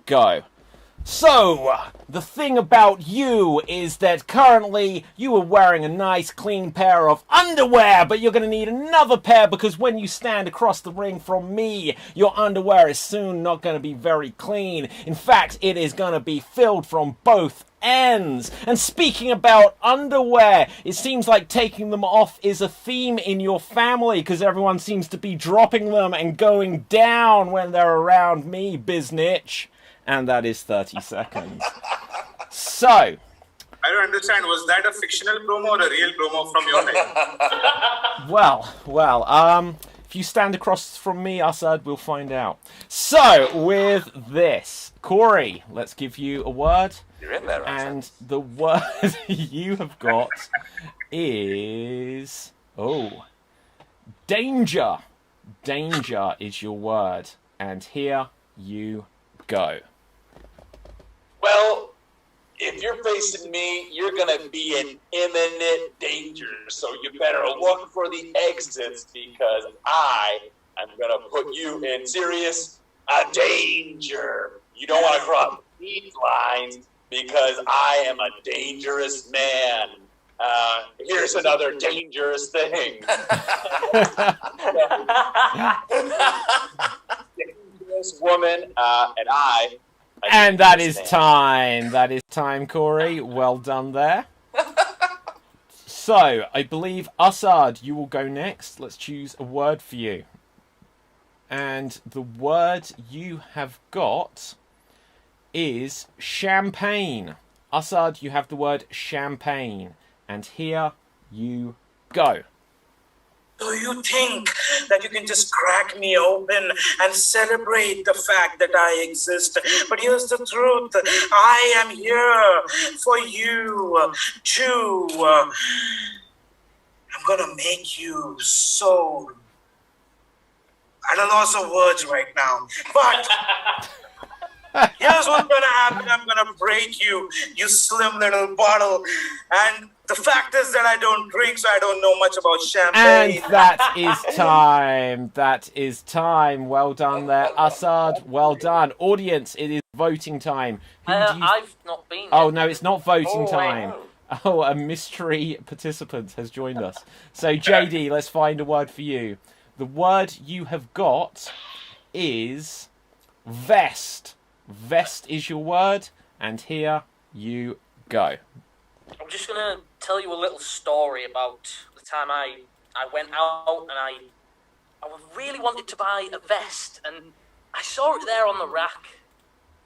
go. So, the thing about you is that currently you are wearing a nice clean pair of underwear, but you're going to need another pair because when you stand across the ring from me, your underwear is soon not going to be very clean. In fact, it is going to be filled from both ends. And speaking about underwear, it seems like taking them off is a theme in your family because everyone seems to be dropping them and going down when they're around me, biznitch. And that is 30 seconds. So, I don't understand. Was that a fictional promo or a real promo from your end? well, if you stand across from me, Assad, we'll find out. So, with this, Corey, let's give you a word. You're in there, right? And the word you have got is... danger. Danger is your word. And here you go. Well, if you're facing me, you're going to be in imminent danger. So you better look for the exits because I I'm going to put you in serious danger. You don't want to cross these lines because I am a dangerous man. Here's another dangerous thing. Dangerous woman, and I. And that is time. That is time, Corey. Well done there. So, I believe, Assad, you will go next. Let's choose a word for you. And the word you have got is champagne. Assad, you have the word champagne. And here you go. Do you think that you can just crack me open and celebrate the fact that I exist? But here's the truth. I am here for you to... I'm gonna make you so... at a loss of words right now. But here's what's gonna happen. I'm gonna break you, you slim little bottle. And the fact is that I don't drink, so I don't know much about champagne. And that is time. That is time. Well done there, Assad. Well done. Audience, it is voting time. I've not been. Oh, no, it's not voting time. Oh, a mystery participant has joined us. So, JD, let's find a word for you. The word you have got is vest. Vest is your word, and here you go. I'm just going to tell you a little story about the time I went out and I really wanted to buy a vest, and I saw it there on the rack.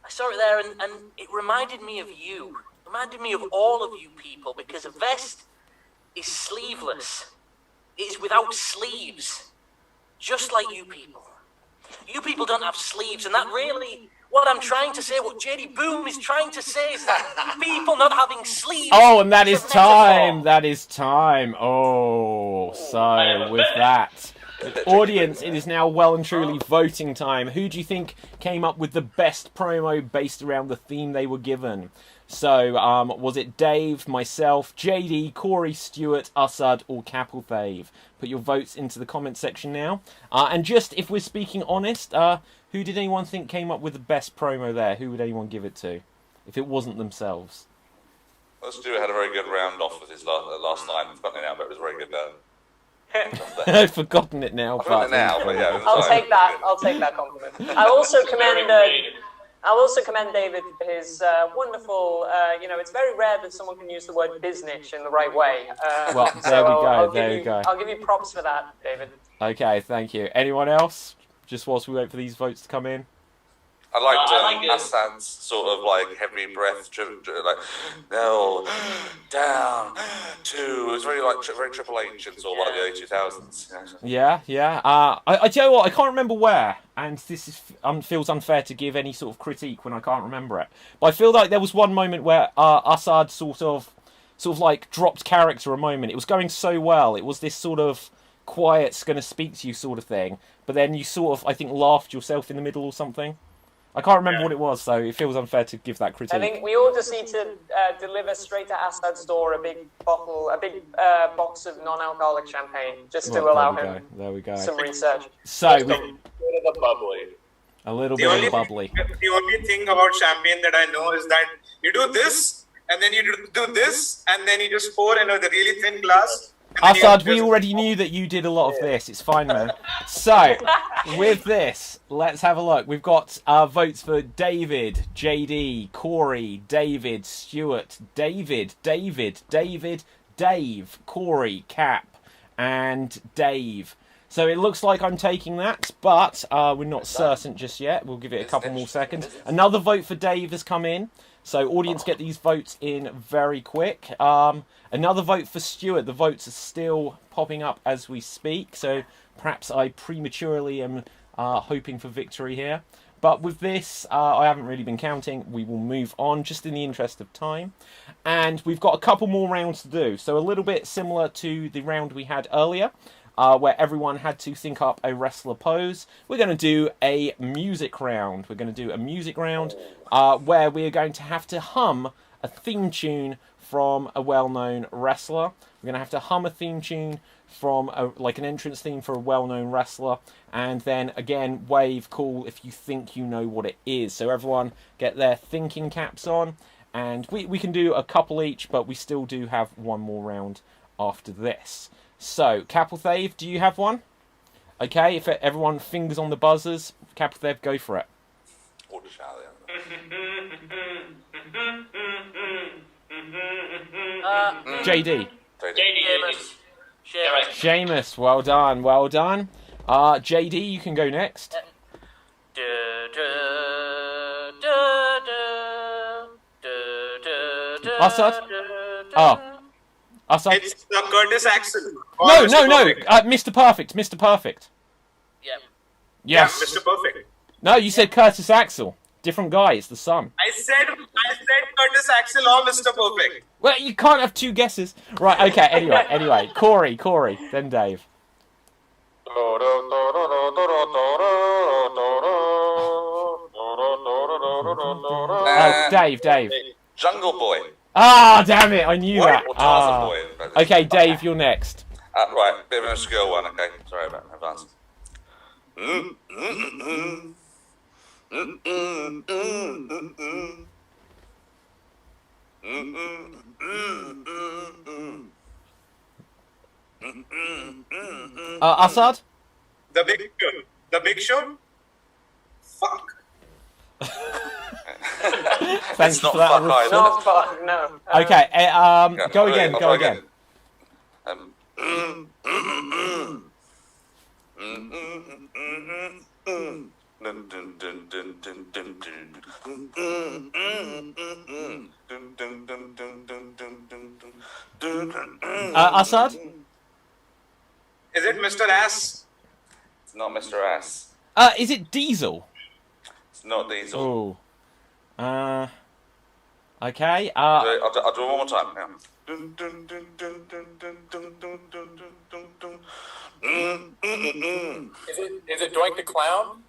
I saw it there, and it reminded me of you. It reminded me of all of you people, because a vest is sleeveless. It is without sleeves, just like you people. You people don't have sleeves, and that really... What I'm trying to say, what JD Boom is trying to say is that people not having sleeves... Oh, and that is time. That is time. Oh, so with that... Audience, it is now well and truly voting time. Who do you think came up with the best promo based around the theme they were given? So, was it Dave, myself, JD, Corey, Stewart, Assad, or Capelthave? Put your votes into the comment section now. And just, if we're speaking honest, who did anyone think came up with the best promo there? Who would anyone give it to, if it wasn't themselves? Well, Stewart had a very good round off with his last night. I've forgotten it now, but it was very good. I've forgotten it now. But yeah, I'll take that. I'll take that compliment. I also commend David for his wonderful. It's very rare that someone can use the word business in the right way. Well, there we go. There we go. I'll give you props for that, David. Okay, thank you. Anyone else? Just whilst we wait for these votes to come in. I liked Assad's sort of like heavy breath, like no, down, two. It was very Triple H and sort of like the early 2000s. Yeah. I tell you what, I can't remember where, and this is feels unfair to give any sort of critique when I can't remember it. But I feel like there was one moment where Assad sort of like dropped character a moment. It was going so well. It was this sort of quiet's going to speak to you sort of thing. But then you sort of, I think, laughed yourself in the middle or something. I can't remember what it was, so it feels unfair to give that critique. I think we all just need to deliver straight to Assad's door a big box of non-alcoholic champagne, just to allow him some research. So, a little bit of the bubbly. A little bit of the bubbly. The only thing about champagne that I know is that you do this, and then you do this, and then you just pour in a really thin glass. Assad, we already knew that you did a lot of this. It's fine, man. So, with this, let's have a look. We've got votes for David, JD, Corey, David, Stewart, David, Dave, Corey, Cap, and Dave. So it looks like I'm taking that, but we're not certain just yet. We'll give it a couple more seconds. Another vote for Dave has come in. So audience, get these votes in very quick. Another vote for Stewart. The votes are still popping up as we speak. So perhaps I prematurely am hoping for victory here. But with this, I haven't really been counting. We will move on just in the interest of time. And we've got a couple more rounds to do. So a little bit similar to the round we had earlier, where everyone had to think up a wrestler pose. We're going to do a music round. We're going to do a music round where we are going to have to hum a theme tune from a well-known wrestler. We're going to have to hum a theme tune from like an entrance theme for a well-known wrestler, and then again wave call if you think you know what it is. So everyone get their thinking caps on, and we can do a couple each, but we still do have one more round after this. So Capelthave, do you have one? Okay, if everyone fingers on the buzzers, Capelthave, go for it. JD. Seamus, well done, well done. JD, you can go next. Assad? Oh. Assad? It's Curtis Axel. No, Mr. Perfect, Mr. Perfect. Yep. Yes. Yeah, Mr. Perfect. No, you said Curtis Axel. Different guy, it's the son. I said Curtis Axel or Mr. Perfect. Well, you can't have two guesses. Right, okay, anyway. Corey, then Dave. Dave. Jungle Boy. Ah, damn it, I knew that. Or Tarzan Boy. Okay, Dave, you're next. Right, bit of an obscure one, okay. Sorry about advance. Assad? The Big Show? Fuck. Thanks not for that. fuck either. Not fuck, no. Okay, go I'll again. try again. Assad? Is it Mr. Ass? It's not Mr. Ass. Is it Diesel? It's not Diesel. Oh. Okay. I'll do it one more time. Is it Doink the Clown?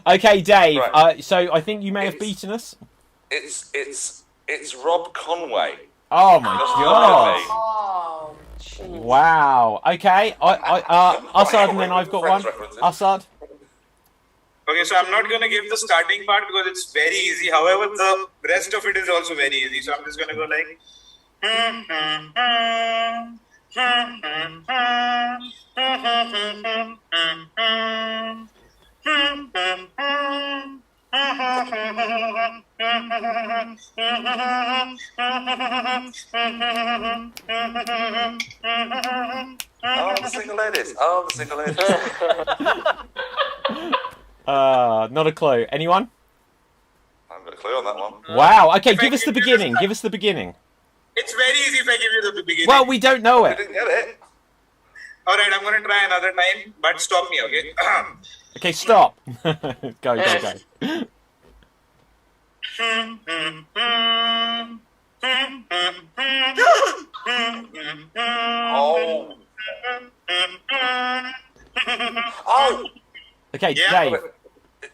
Okay, Dave. Right. So I think you may have beaten us. It's Rob Conway. Oh my god! Oh, jeez. Wow. Okay. Assad, and then I've got one. Assad. Okay, so I'm not going to give the starting part because it's very easy. However, the rest of it is also very easy. So I'm just going to go like... Oh, the single ladies. Not a clue. Anyone? I haven't got a clue on that one. Wow. Okay, give us the beginning. Give us the beginning. It's very easy if I give you the beginning. Well, we don't know I it. didn't get it. Alright, I'm going to try another time, but stop me, okay? Okay, stop. Go. Oh! Okay, Yeah. Dave.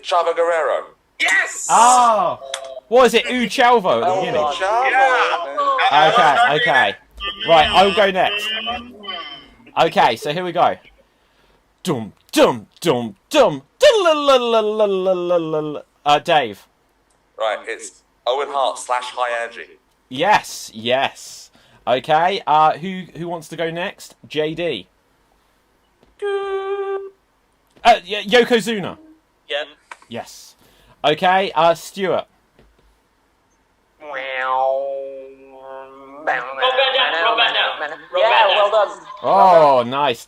Chavo Guerrero. Yes! Oh, what is it? Chalvo at the beginning. Chavo. Okay. Right, I'll go next. Okay, so here we go. Dum. Dave. Right, it's Owen Hart / High Energy. Yes. Okay, who wants to go next? JD. Yokozuna. Yeah. Yes. Okay, Stuart. Rob Van Dam. Yeah, well done. Oh, nice.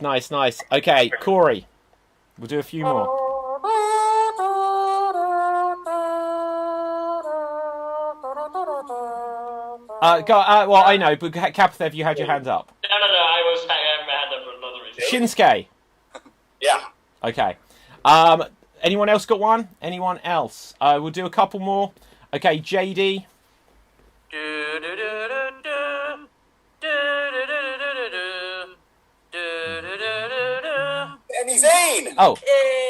Okay, Corey. We'll do a few more. Well, I know, but Capthev, you had your hand up. No, I was having my hand up for another reason. Shinsuke. Yeah. Okay. Anyone else got one? Anyone else? We'll do a couple more. Okay, JD. Sami Zayn!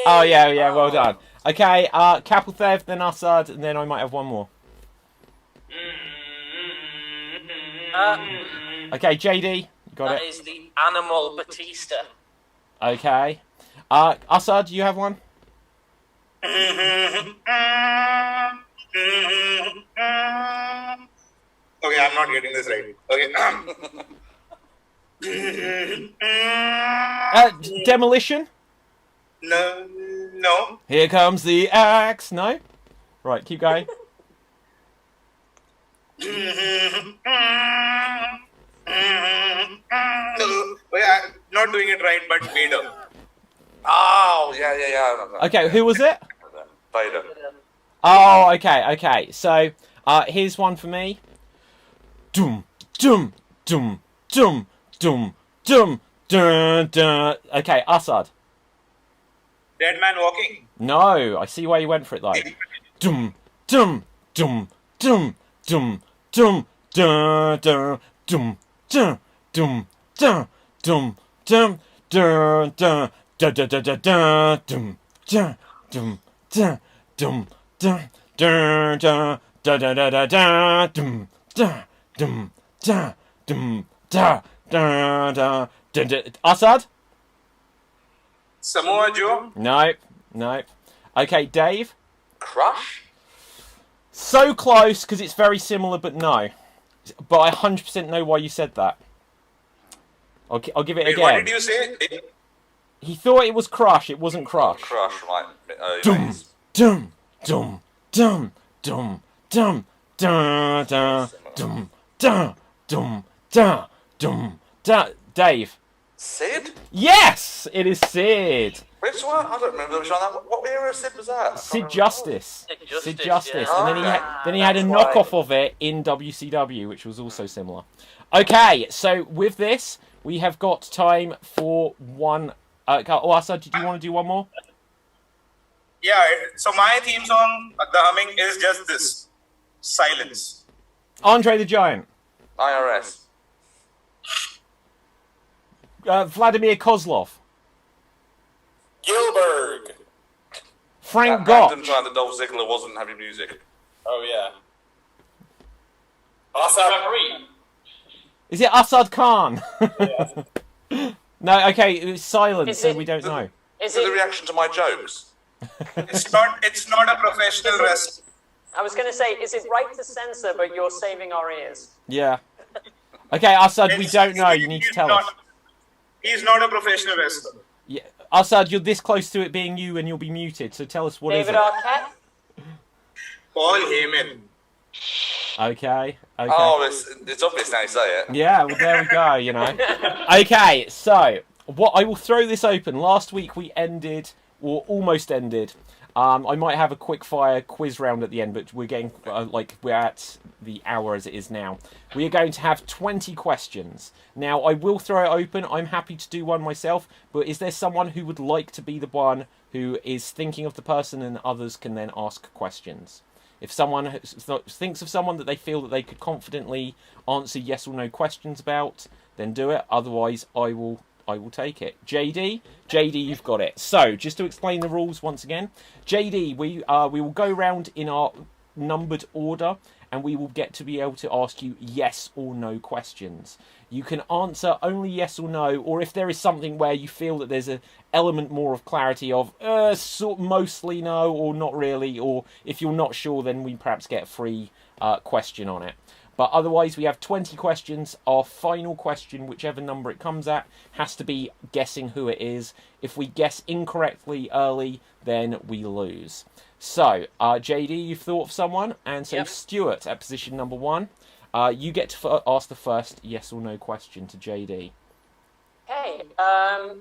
Oh, yeah, well done. Okay, Capelthev, then Assad, and then I might have one more. Okay, JD, you got That it. is the Animal Batista. Okay. Assad, do you have one? Okay, I'm not getting this right. Okay. Demolition? No. Here comes the axe. No? Right, keep going. No. Okay, I'm not doing it right, but Vader. Oh, yeah. Okay, who was it? Vader. Oh, okay. So, here's one for me. Dum, dum, dum, dum, dum, dum, dun, dun. Okay, Assad. Dead Man Walking. No, I see why you went for it though. Dum, dum, dum, dum, dum, dum, dun, dun, dum, dun, dum, dun, dum, dum, dun, dun, da da da da da, dum, dun, dum, dun, dum, dun, dun, dun, da da da da da, dum, dun, dum, dun, dum, da da da da. Assad? Samoa Joe. No. Okay, Dave? Crush? So close, because it's very similar, but no. But I 100% know why you said that. I'll give it Wait, again. what did you say? He thought it was Crush, it wasn't Crush. Crush, right. Dum, dum, dum, dum, dum, dum, dum, dum, dum, dum, dum, dum, dum, dum. Dave? Sid? Yes! It is Sid. Which one? I don't remember which one. What era of Sid was that? Sid Justice. Sid Justice, yeah. And then he had a That's knockoff of it in WCW, which was also similar. Okay, so with this, we have got time for one. Asa, did you want to do one more? Yeah, so my theme song, the humming, is just this. Silence. Andre the Giant. IRS. Vladimir Kozlov. Gilbert. Frank That random Gotch. time that Dolph Ziggler wasn't having music. Oh yeah. Referee. Is it Assad Khan? No, okay, it was silent, Is so it- we don't know. Is So the it? reaction to my jokes. It's not a professional wrestler. I was going to say, is it right to censor, but you're saving our ears? Yeah. Okay, Assad, we don't know. You need to tell us. He's not a professional wrestler. Yeah. Assad, you're this close to it being you and you'll be muted, so tell us what is David it. Arquette? Paul Heyman. Okay. Oh, it's obvious now you say it. Yeah, well, there we go, you know. Okay, so, I will throw this open. Last week we ended, or almost ended. I might have a quick fire quiz round at the end, but we're getting, we're at the hour as it is now. We are going to have 20 questions. Now, I will throw it open. I'm happy to do one myself, but is there someone who would like to be the one who is thinking of the person and others can then ask questions? If someone thinks of someone that they feel that they could confidently answer yes or no questions about, then do it. Otherwise, I will take it. JD, you've got it. So, just to explain the rules once again, JD, we will go round in our numbered order, and we will get to be able to ask you yes or no questions. You can answer only yes or no, or if there is something where you feel that there's an element more of clarity of mostly no or not really, or if you're not sure, then we perhaps get a free question on it. But otherwise, we have 20 questions. Our final question, whichever number it comes at, has to be guessing who it is. If we guess incorrectly early, then we lose. So, JD, you've thought of someone, and so Yep. Stuart at position number 1. You get to ask the first yes or no question to JD. Okay, all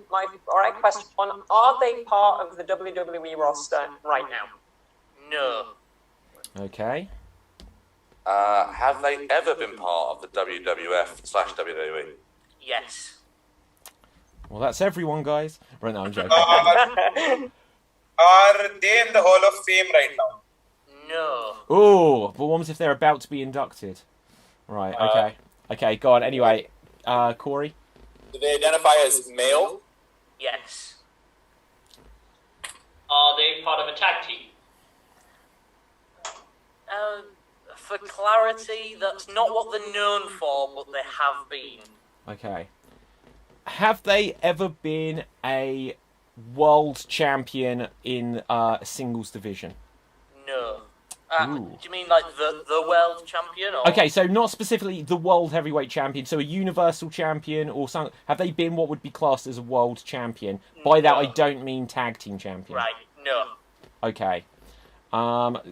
right, question one. Are they part of the WWE roster right now? No. Okay. Have they ever been part of the WWF/WWE? Yes. Well, that's everyone, guys. Right now, I'm joking. Are they in the Hall of Fame right now? No. Oh, but what if they're about to be inducted? Right, okay. Okay, go on. Anyway, Corey? Do they identify as male? Yes. Are they part of a tag team? For clarity, that's not what they're known for, but they have been. Okay. Have they ever been a world champion in a singles division? No. Ooh. Do you mean like the world champion? Or? Okay, so not specifically the world heavyweight champion, so a universal champion or something. Have they been what would be classed as a world champion? By that, I don't mean tag team champion. Right, no. Okay.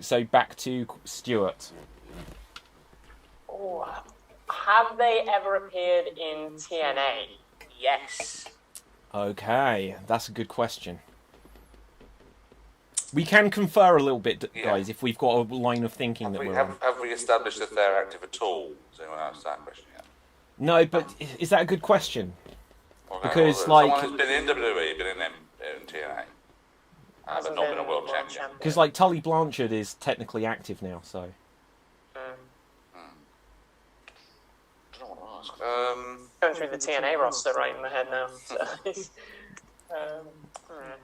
So back to Stuart. Oh, have they ever appeared in TNA? Yes. Okay, that's a good question. We can confer a little bit, guys, if we've got a line of thinking that we're on. Have we established if they're active at all? Does anyone ask that question yet? No, but is that a good question? Okay, Because, well, like... someone who's been in WWE, been in TNA, but not been a world champion. Because, like, Tully Blanchard is technically active now, so... Going through the TNA roster right in the head now.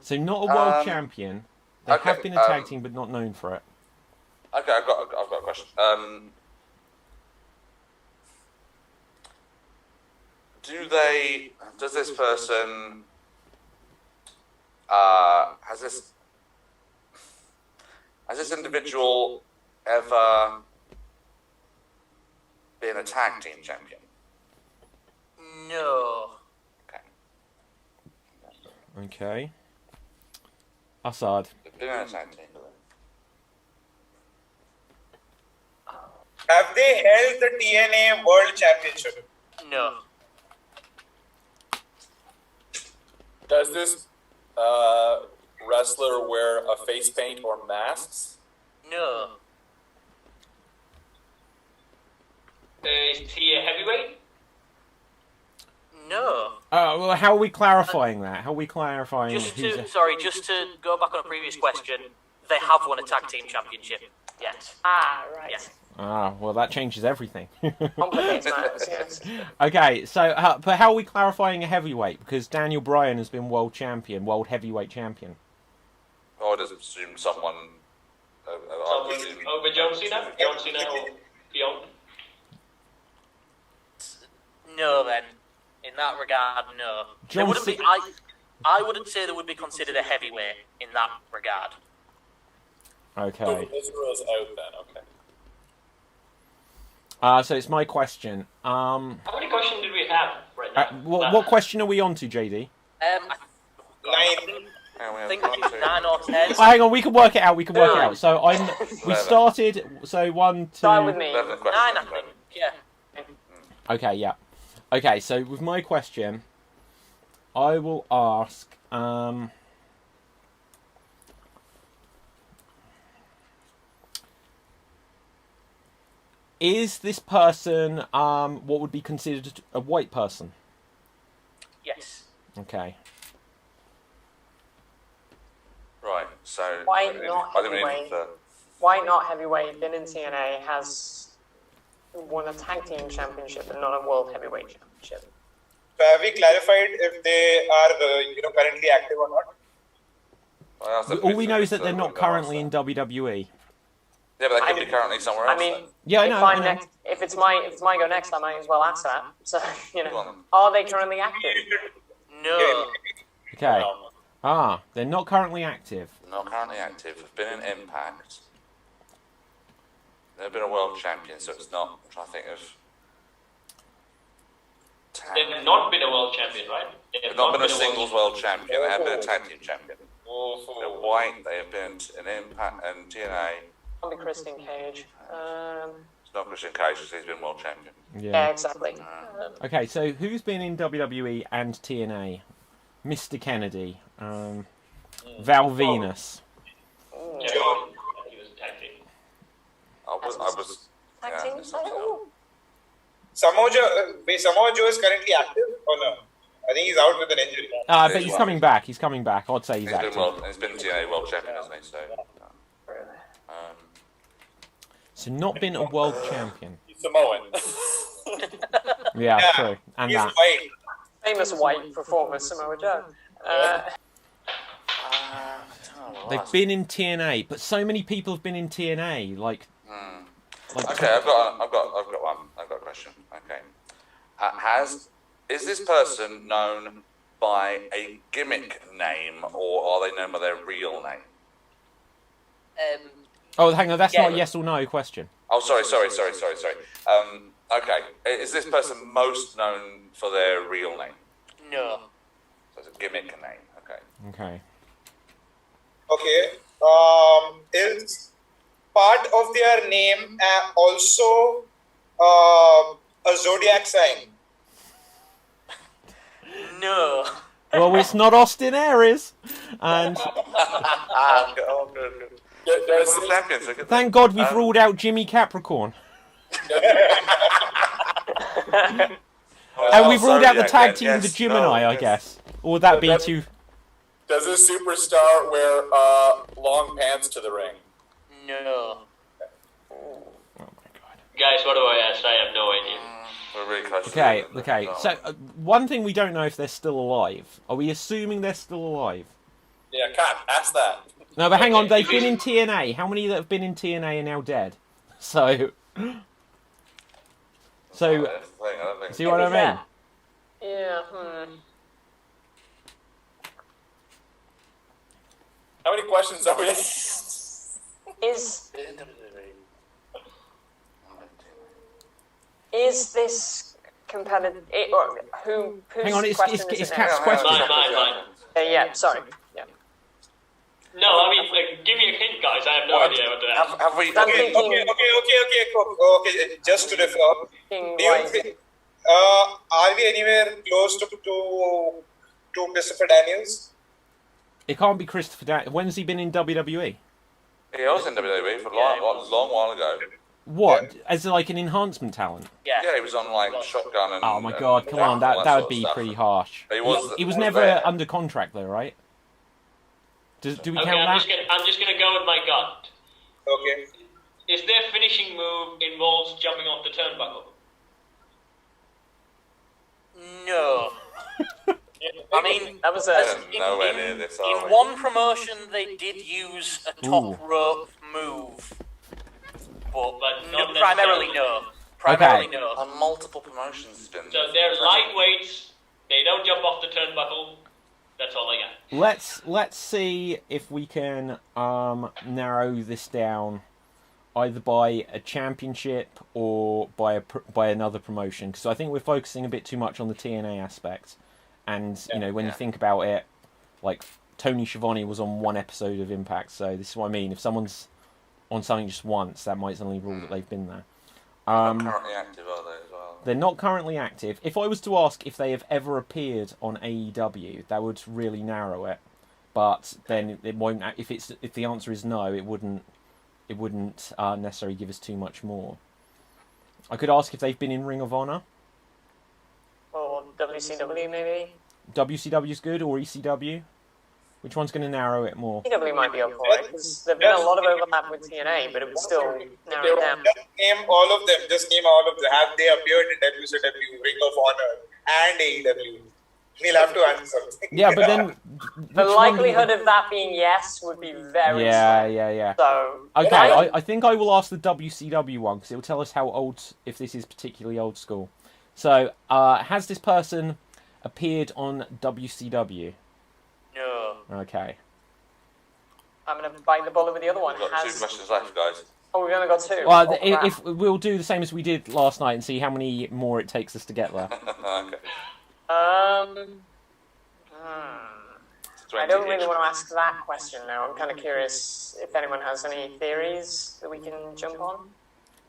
So not a world champion. They have been a tag team, but not known for it. Okay, I've got a question. Does this person, has this individual ever been a tag team champion? No. Okay. Assad. Been in a tag team. Have they held the TNA World Championship? No. Does this wrestler wear a face paint or masks? No. Is he a heavyweight? No. Well, how are we clarifying that? How are we clarifying Just to go back on a previous question, they have won a tag team championship. Yes. Ah, right. Yes. well, that changes everything. Complicates matters, yes. Okay, so but how are we clarifying a heavyweight? Because Daniel Bryan has been world heavyweight champion. Or does it assume someone... over John Cena? John Cena or beyond? No, then. In that regard, no. John wouldn't be, I wouldn't say they would be considered a heavyweight in that regard. Okay. Israel's out then, okay. So it's my question. How many questions did we have right now? What question are we on to, JD? I think it's 9 or 10. Oh, hang on, we can work it out. So we started. So 1, 2. Start with me. 9, I think. Yeah. Okay, yeah. Okay, so with my question, I will ask. Is this person what would be considered a white person? Yes. Okay. Right, so... Why not heavyweight? Why not heavyweight? Been in TNA, has won a tag team championship and not a world heavyweight championship. So have we clarified if they are currently active or not? All we know is that they're not currently in WWE. Yeah, but they could be currently somewhere else. I mean, then. Yeah, I know. If it's my go next, I might as well ask that. So are they currently active? No. Okay. They're not currently active. Not currently active. Have been in Impact. They've been a world champion, so it's not... I'm trying to think of... They've not been a world champion, right? They've not been a singles world champion. They have been a tag team champion. They're white. They have been in Impact and TNA. Probably Christian Cage. It's not Christian Cage, because he's been world champion. Yeah, exactly. Okay, so who's been in WWE and TNA? Mr. Kennedy. Val Venus. Yeah, he was a tag team. I was Tag team? Samoa Joe is currently active or no? I think he's out with an injury. But he's coming back. He's coming back. I'd say he's been active. he's been TNA world champion, hasn't he? So not been a world champion. He's Samoan. Yeah, true. And He's that. white. Famous white performer, Samoa Joe. They've been in TNA, but so many people have been in TNA. Like, Like, Okay, I've got one. I've got a question. Okay, is this person known by a gimmick name, or are they known by their real name? oh, hang on, that's Yeah. not a yes or no question. Oh, sorry. Okay, is this person most known for their real name? No. So it's a gimmick name. Okay. Okay. Okay. Is part of their name also a zodiac sign? No. Well, it's not Austin Aries, and Does Champions. Look at thank God we've ruled out Jimmy Capricorn, and we've ruled out the tag team, the Gemini, I guess. Or would that be too? Does this superstar wear long pants to the ring? No. Oh my God. Guys, what do I ask? I have no idea. We're really close. Okay. So one thing we don't know if they're still alive. Are we assuming they're still alive? Yeah, Cap, ask that. No, but hang on. They've been in TNA. How many that have been in TNA are now dead? So. See what I mean? Yeah. How many questions are we? Is this competitive? Or whose Hang on, it's question is it now? Cap's question. Mine. Yeah, sorry. Yeah. No, I mean, give me a hint, guys. I have no idea what to ask. Have we? I'm Okay. thinking. Okay. Just to refer, do you think, are we anywhere close to Christopher Daniels? It can't be Christopher Daniels. When's he been in WWE? He was in WWE for a long while ago. What? As like an enhancement talent? Yeah. Yeah, he was on like Shotgun and. Oh my God! Come on, all that would sort be of stuff. pretty harsh. He was never there. under contract though, right? Do we Okay, count I'm that? just gonna go with my gut. Okay. Is their finishing move involves jumping off the turnbuckle? No. I mean, That was Nowhere near this, are in we? one promotion they did use a top rope move, but not primarily necessarily. no. Primarily Okay. no. On multiple promotions, it's been. So they're lightweights. They don't jump off the turnbuckle. That's all I got. Let's see if we can narrow this down, either by a championship or by another promotion. Because I think we're focusing a bit too much on the TNA aspect. And you know, when you think about it, like Tony Schiavone was on one episode of Impact, so this is what I mean. If someone's on something just once, that might suddenly rule that they've been there. Not currently active, are they as well? They're not currently active. If I was to ask if they have ever appeared on AEW, that would really narrow it. But then it won't. If the answer is no, it wouldn't necessarily give us too much more. I could ask if they've been in Ring of Honor. or WCW maybe. WCW's good, or ECW? Which one's going to narrow it more? ECW might be up for it because there've been a lot of overlap with TNA, but it would still narrow it down. Just name all of them. Just name all of them. Have they appeared in WCW, Ring of Honor, and AEW? We'll have to answer something. Yeah, but then The likelihood of that being yes would be very slim. Yeah. So Okay, I think I will ask the WCW one because it will tell us how old, if this is particularly old school. So, has this person appeared on WCW? No. Okay. I'm going to bite the bullet with the other one. We've got 2 questions left, guys. Oh, we've only got 2. Well, Oh, crap. if we'll do the same as we did last night and see how many more it takes us to get there. Okay. I 20 don't really each. want to ask that question now. I'm kind of curious if anyone has any theories that we can jump on.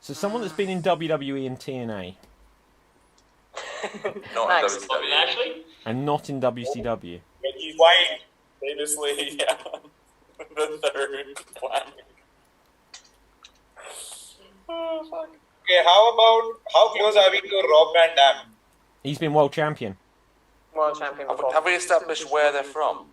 So, someone that's been in WWE and TNA Not Thanks. in Bobby WCW. Lashley? and not in WCW. Mickey White, famously, yeah. The third one. Oh, fuck. Okay, how close are we to Rob Van Dam? He's been world champion. World champion before. Have we established where they're from?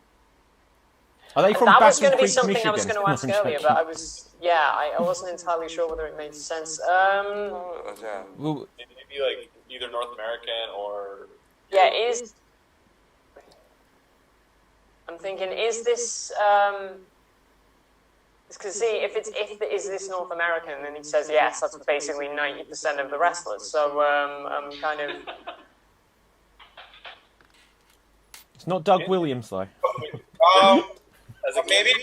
Are they from That was Battle going to be Creek, something Michigan? I was going to ask No, I'm earlier, joking. but I wasn't entirely sure whether it made sense. Yeah. Well, Maybe like either North American or. Yeah, I'm thinking, is this Because see, if is this North American, then he says yes. That's basically 90% of the wrestlers. So I'm kind of. It's not Doug Williams though. Maybe.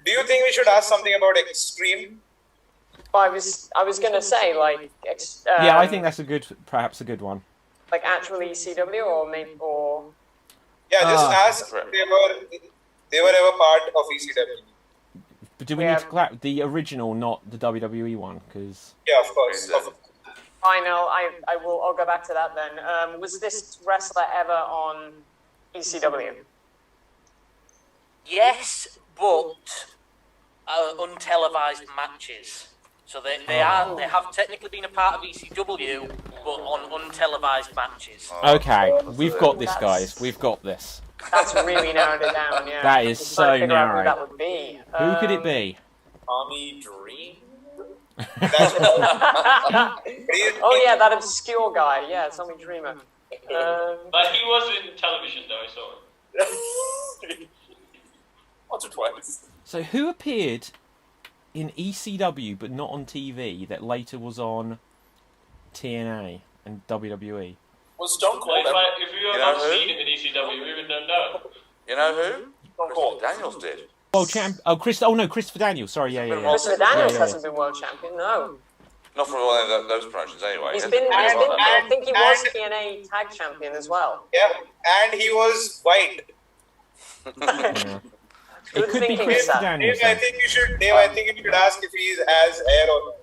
Do you think we should ask something about Extreme? I was gonna say like. Yeah, I think that's perhaps a good one. Like actually ECW or. Yeah, just ask if they were ever part of ECW. But do we need to clarify the original, not the WWE one? Because yeah, of course. I know. I'll go back to that then. Was this wrestler ever on ECW? Yes, but untelevised matches. So they have technically been a part of ECW, but on untelevised matches. Okay, we've got this, guys. We've got this. That's really narrowed it down. Yeah. That is so narrow. Who that would be? Who could it be? Tommy Dream? Oh yeah, that obscure guy. Yeah, Tommy Dreamer. But he was in television though, I saw him. Once or twice. So who appeared in ECW but not on TV that later was on TNA and WWE? Was Stone Cold ever? If you have not seen him in ECW, we would not know. You know who? Stone Cold. Daniels did. World champ. Oh, Christopher Daniels. Sorry, yeah. Christopher Daniels hasn't been world champion. No. Not for one of those promotions, anyway. He's been. I think he was TNA tag champion as well. Yeah, and he was white. Yeah. It could be Christopher Daniels. Dave, I think you should ask if he's as hair or not.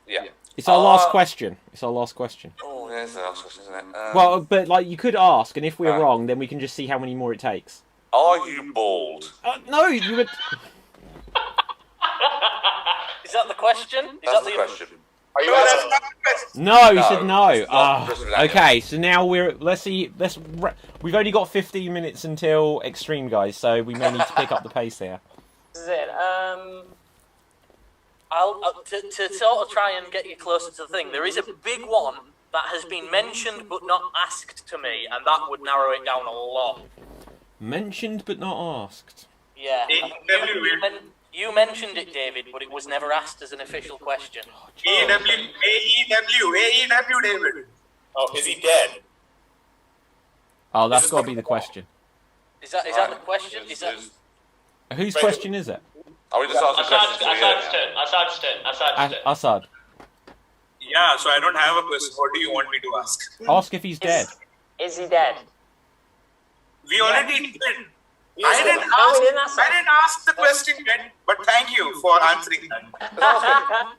Yeah. It's our last question. It's our last question. Oh, yeah, it's the last question, isn't it? Well, but like you could ask, and if we're wrong, then we can just see how many more it takes. Are you bald? No, you would. Is that the question? That's the question. Are you asking that question? No, he said no. Christopher Daniels. Okay, so now we've only got 15 minutes until Extreme, guys, so we may need to pick up the pace here. This is it. To sort of try and get you closer to the thing, there is a big one that has been mentioned but not asked to me, and that would narrow it down a lot. Mentioned but not asked. Yeah. You mentioned it, David, but it was never asked as an official question. AEW, David. Oh, is he dead? Oh, that's got to be the question. Is that the question? Whose question is it? Are we just asking questions? Assad's turn. Assad. Yeah, so I don't have a question. What do you want me to ask? Ask if he's dead. Is he dead? We already did. I didn't ask the question yet, but thank you for answering that.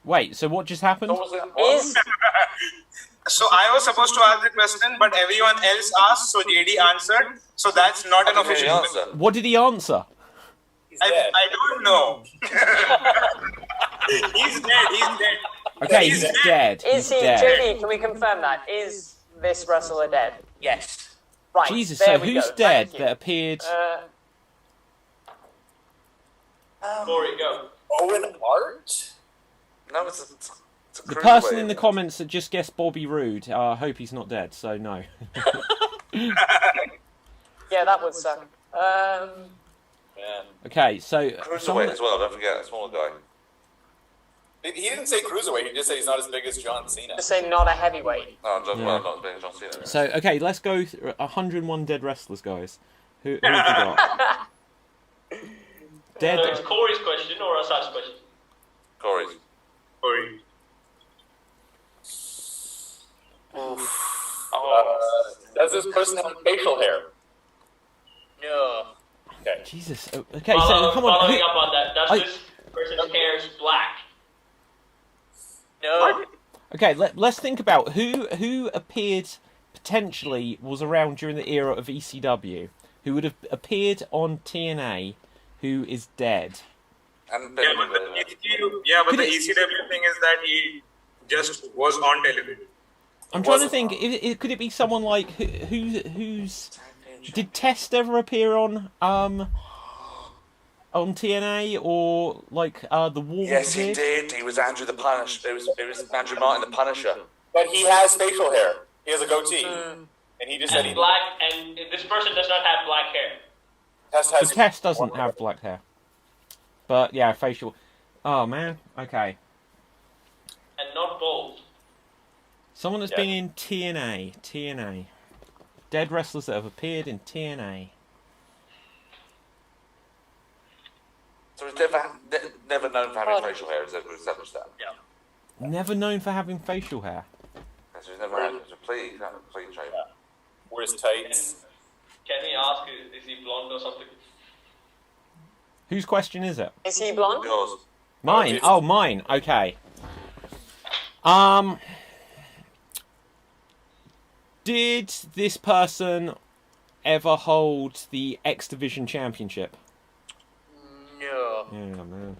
Wait, so what just happened? So I was supposed to ask the question, but everyone else asked, so JD answered. So that's not an official answer. What did he answer? I don't know. He's dead. Okay, he's dead. Is he, JD, can we confirm that? Is this wrestler dead? Yes. Right. Jesus, so who's dead that appeared? Corey, go. Owen Hart? No, it's a The person in the comments that just guessed Bobby Roode, I hope he's not dead, so no. Yeah, that would suck. Okay, so... Cruiserweight as well, don't forget, a smaller guy. He didn't say cruiserweight, he just said he's not as big as John Cena. Just say not a heavyweight. No, not as big as John Cena. So, okay, let's go 101 dead wrestlers, guys. Who have we got? Dead... So it's Corey's question or Assad's question? Corey's. Does this person have facial hair? No. Okay. Jesus. Okay, so come on. Following up on that, does this person's hair is black? No. Okay, let's think about who appeared potentially was around during the era of ECW, who would have appeared on TNA, who is dead. And the ECW thing is that he just was on television. I'm trying to think. Could it be someone like who's? Did Test ever appear on TNA or like the Wolves? Yes, he did. He was Andrew the Punisher. It was Andrew Martin the Punisher. But he has facial hair. He has a goatee, and he just said he black. And this person does not have black hair. So Tess doesn't have black hair. But, yeah, facial... Oh, man. Okay. And not bald. Someone that's been in TNA. Dead wrestlers that have appeared in TNA. So he's never known for having facial hair, is that we've established that? Yeah. Never known for having facial hair. So he's never had a clean shape. Wears tights. Can we ask, is he blonde or something? Whose question is it? Is he blonde? Yours. Mine. Oh, mine. Okay. Did this person ever hold the X Division Championship? No. Yeah, man.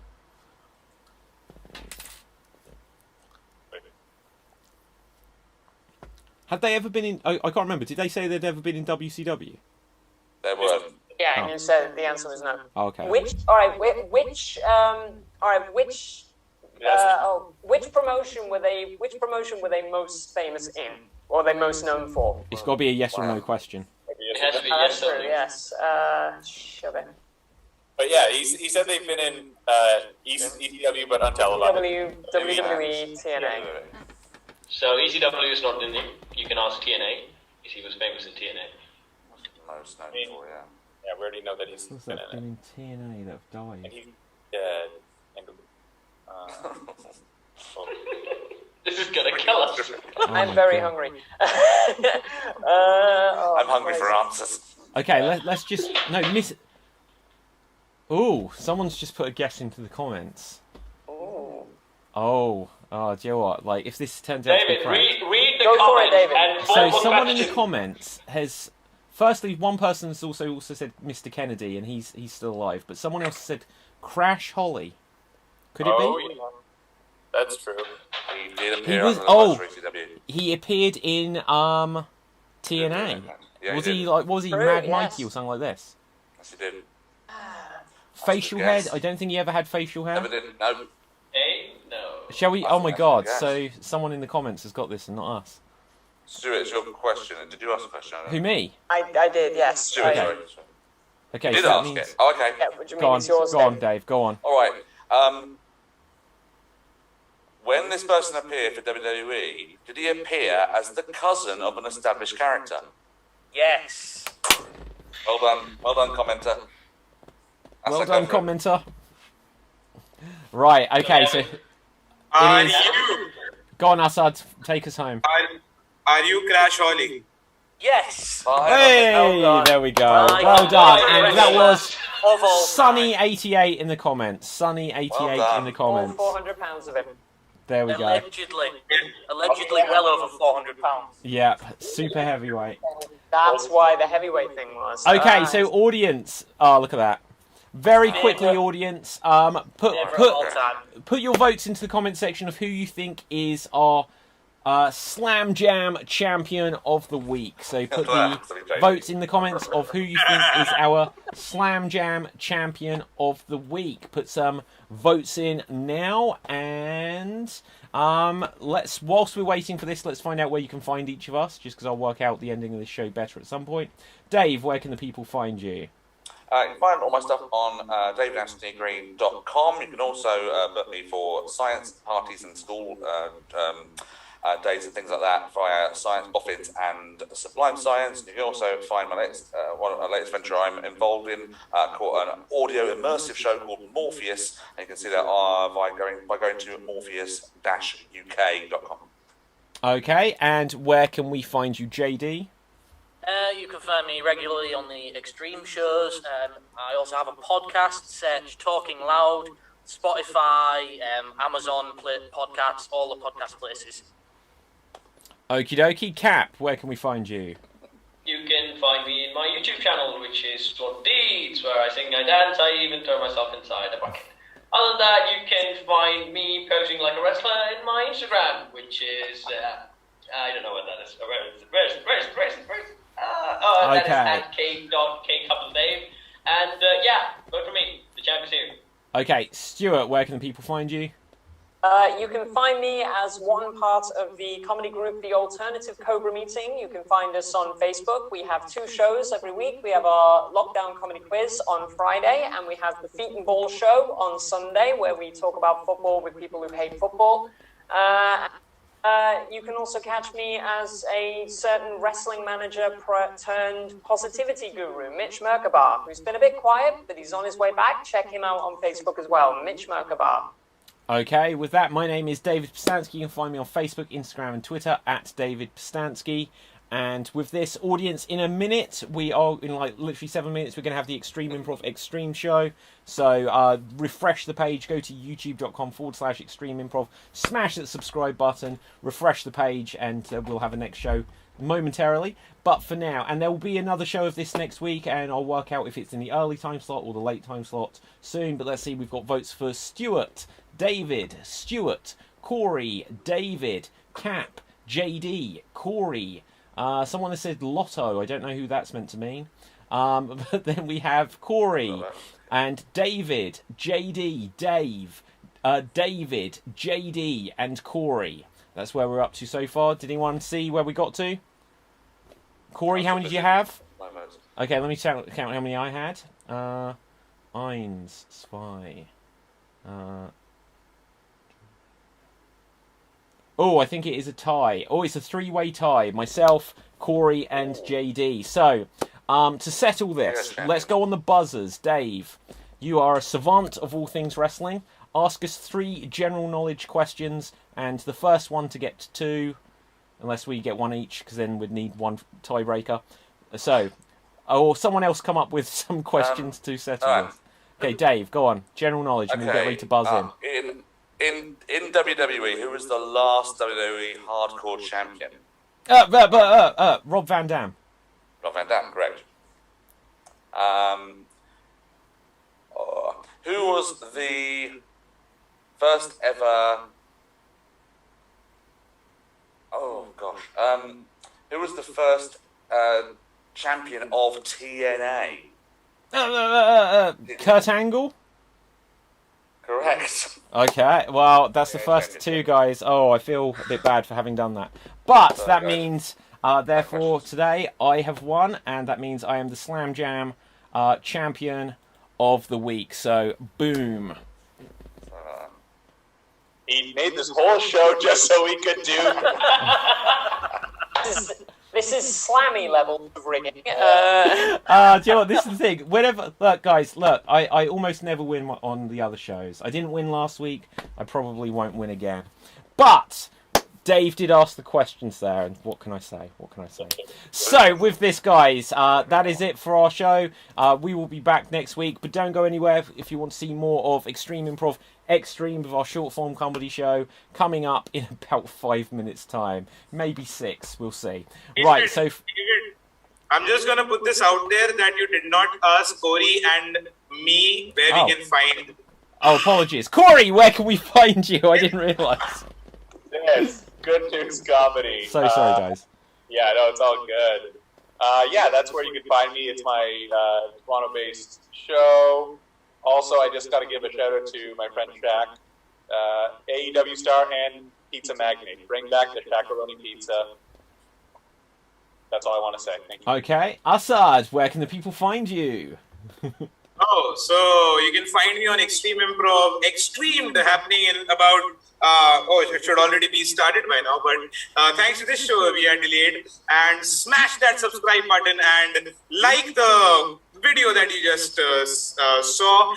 Had they ever been in... I can't remember. Did they say they'd ever been in WCW? There were. Yeah, Oh. and you said the answer was no. Oh, okay. Which promotion were they? Which promotion were they most famous in, or they most known for? It's got to be a yes or no question. It has to be That's yes or true. no. Yes. Shove it. But yeah, he said they've been in ECW, but untelevised. WWE, TNA. So ECW is not in it. You can ask TNA, if he was famous in TNA. Most known for, yeah. Yeah, we already know that he's Who's been that in been it. in TNA that have died? And he's dead. And, This is gonna kill us. Oh I'm my very God. hungry. I'm hungry for answers. Okay, let's just... No, miss... Ooh, someone's just put a guess into the comments. Ooh. Oh, do you know what? Like, if this turns out to be David, correct... read the Go for it, comments David. and So form a someone in the question. comments has... Firstly, one person has also said Mr. Kennedy, and he's still alive. But someone else said Crash Holly. Could it oh, be? yeah. That's true. He did appear was- on the oh. last ECW. He appeared in TNA. Yeah, Was he he did. like? Was he True, Mad yes. Mikey or something like this? Yes, he did. Facial good hair? guess. I don't think he ever had facial hair. Never did. No. No. Shall we? I Oh think my that's a God! guess. So someone in the comments has got this and not us. Stuart, it's your question. Did you ask a question? Who, me? I did, yes. Stuart, Okay. sorry. Okay, You did so that ask means... it. Oh, okay. Yeah, what do you Go mean? on, It's yours, go on, David. Dave. Go on. All right. When this person appeared for WWE, did he appear as the cousin of an established character? Yes. Well done, commenter. That's Well a done, go for it. commenter. Right. Okay. So Are is- you go on, Assad. Take us home. are you Crash Holly? Yes. Hey, Well done. there we go. My Well done. God. And that was Of all Sunny88 in the comments. Sunny88 Well done. in the All comments. 400 pounds of him. There we go. Allegedly well over 400 pounds. Yep. Super heavyweight. That's why the heavyweight thing was. Okay, so audience. Oh, look at that. Very quickly, audience. Put your votes into the comment section of who you think is our Slam Jam champion of the week. So put the votes in the comments of who you think is our Slam Jam champion of the week. Put some votes in now, and whilst we're waiting for this, let's find out where you can find each of us, just because I'll work out the ending of this show better at some point. Dave, where can the people find you? You can find all my stuff on davidanthonygreen.com. You can also book me for science parties and school days and things like that via Science Boffins and Sublime Science. You can also find my latest venture I'm involved in, called an audio immersive show called Morpheus. And you can see that by going to morpheus-uk.com. Okay, and where can we find you, JD? You can find me regularly on the Extreme shows. I also have a podcast, search Talking Loud, Spotify, Amazon podcasts, all the podcast places. Okie dokie. Cap, where can we find you? You can find me in my YouTube channel, which is Sport Deeds, where I sing, I dance, I even throw myself inside a bucket. Other than that, you can find me posing like a wrestler in my Instagram, which is, I don't know what that is. Where is it? That is at k.kcoupledave. And yeah, vote for me. The champ is here. Okay, Stuart, where can the people find you? You can find me as one part of the comedy group, The Alternative Cobra Meeting. You can find us on Facebook. We have 2 shows every week. We have our Lockdown Comedy Quiz on Friday, and we have the Feet and Ball Show on Sunday, where we talk about football with people who hate football. You can also catch me as a certain wrestling manager turned positivity guru, Mitch Merkabah, who's been a bit quiet, but he's on his way back. Check him out on Facebook as well, Mitch Merkabah. Okay, with that, my name is David Pistansky. You can find me on Facebook, Instagram, and Twitter at David Pistansky. And with this, audience, in a minute, we are, in like literally 7 minutes, we're going to have the Extreme Improv Extreme show. So refresh the page, go to youtube.com/Extreme Improv, smash that subscribe button, refresh the page, and we'll have a next show momentarily. But for now, and there will be another show of this next week, and I'll work out if it's in the early time slot or the late time slot soon. But let's see, we've got votes for Stuart, David, Stuart, Corey, David, Cap, JD, Corey. Someone has said Lotto. I don't know who that's meant to mean. But then we have Corey and David, JD, Dave, David, JD, and Corey. That's where we're up to so far. Did anyone see where we got to? Corey, how many did you have? Okay, let me count how many I had. Eins, zwei. Oh, I think it is a tie. Oh, it's a 3-way tie. Myself, Corey, and JD. So, to settle this, let's go on the buzzers. Dave, you are a savant of all things wrestling. Ask us 3 general knowledge questions, and the first one to get to 2, unless we get 1 each, because then we'd need 1 tiebreaker. So, or someone else come up with some questions to settle this. Okay, Dave, go on. General knowledge, and we'll get ready to buzz in. In WWE, who was the last WWE Hardcore champion? Rob Van Dam. Rob Van Dam, correct. Who was the first ever? Oh gosh. Who was the first champion of TNA? Kurt Angle. Correct. Okay, well, that's the first 2 guys. Oh, I feel a bit bad for having done that. But that means, therefore, today I have won, and that means I am the Slam Jam champion of the week. So, boom. He made this whole show just so we could do This is Slammy level of rigging. Do you know what? This is the thing. Whenever, look, guys, look, I almost never win on the other shows. I didn't win last week. I probably won't win again. But Dave did ask the questions there, and what can I say? What can I say? So, with this, guys, that is it for our show. We will be back next week, but don't go anywhere if you want to see more of Extreme Improv Extreme with our short form comedy show coming up in about 5 minutes' time. Maybe 6, we'll see. Right, so... I'm just going to put this out there that you did not ask Corey and me where we can find... Oh, apologies. Corey, where can we find you? I didn't realise. Yes, Good News Comedy. So sorry, guys. Yeah, no, it's all good. Yeah, that's where you can find me. It's my Toronto-based show. Also, I just got to give a shout-out to my friend Shaq, AEW star and pizza magnate. Bring back the Shaq-a-roni pizza. That's all I want to say. Thank you. Okay. Assad, where can the people find you? Oh, so you can find me on Extreme Improv Extreamed, happening in about, it should already be started by now, but thanks to this show, we are delayed. And smash that subscribe button and like the video that you just saw,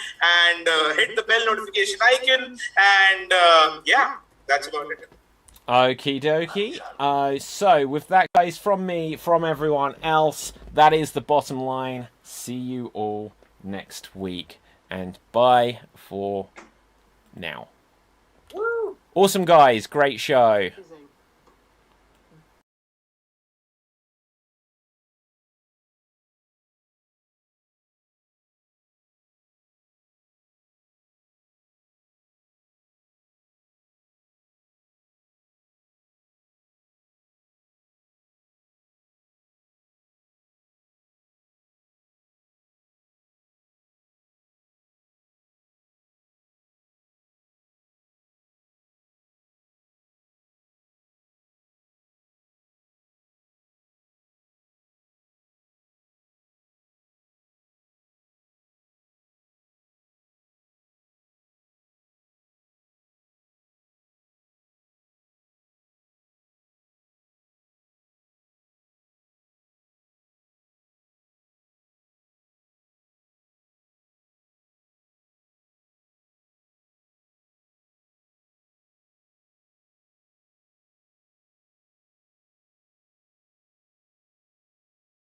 and hit the bell notification icon, and yeah, that's about it. Okie dokie. So, with that, guys, from me, from everyone else, that is the bottom line. See you all next week, and bye for now. Woo. Awesome, guys. Great show.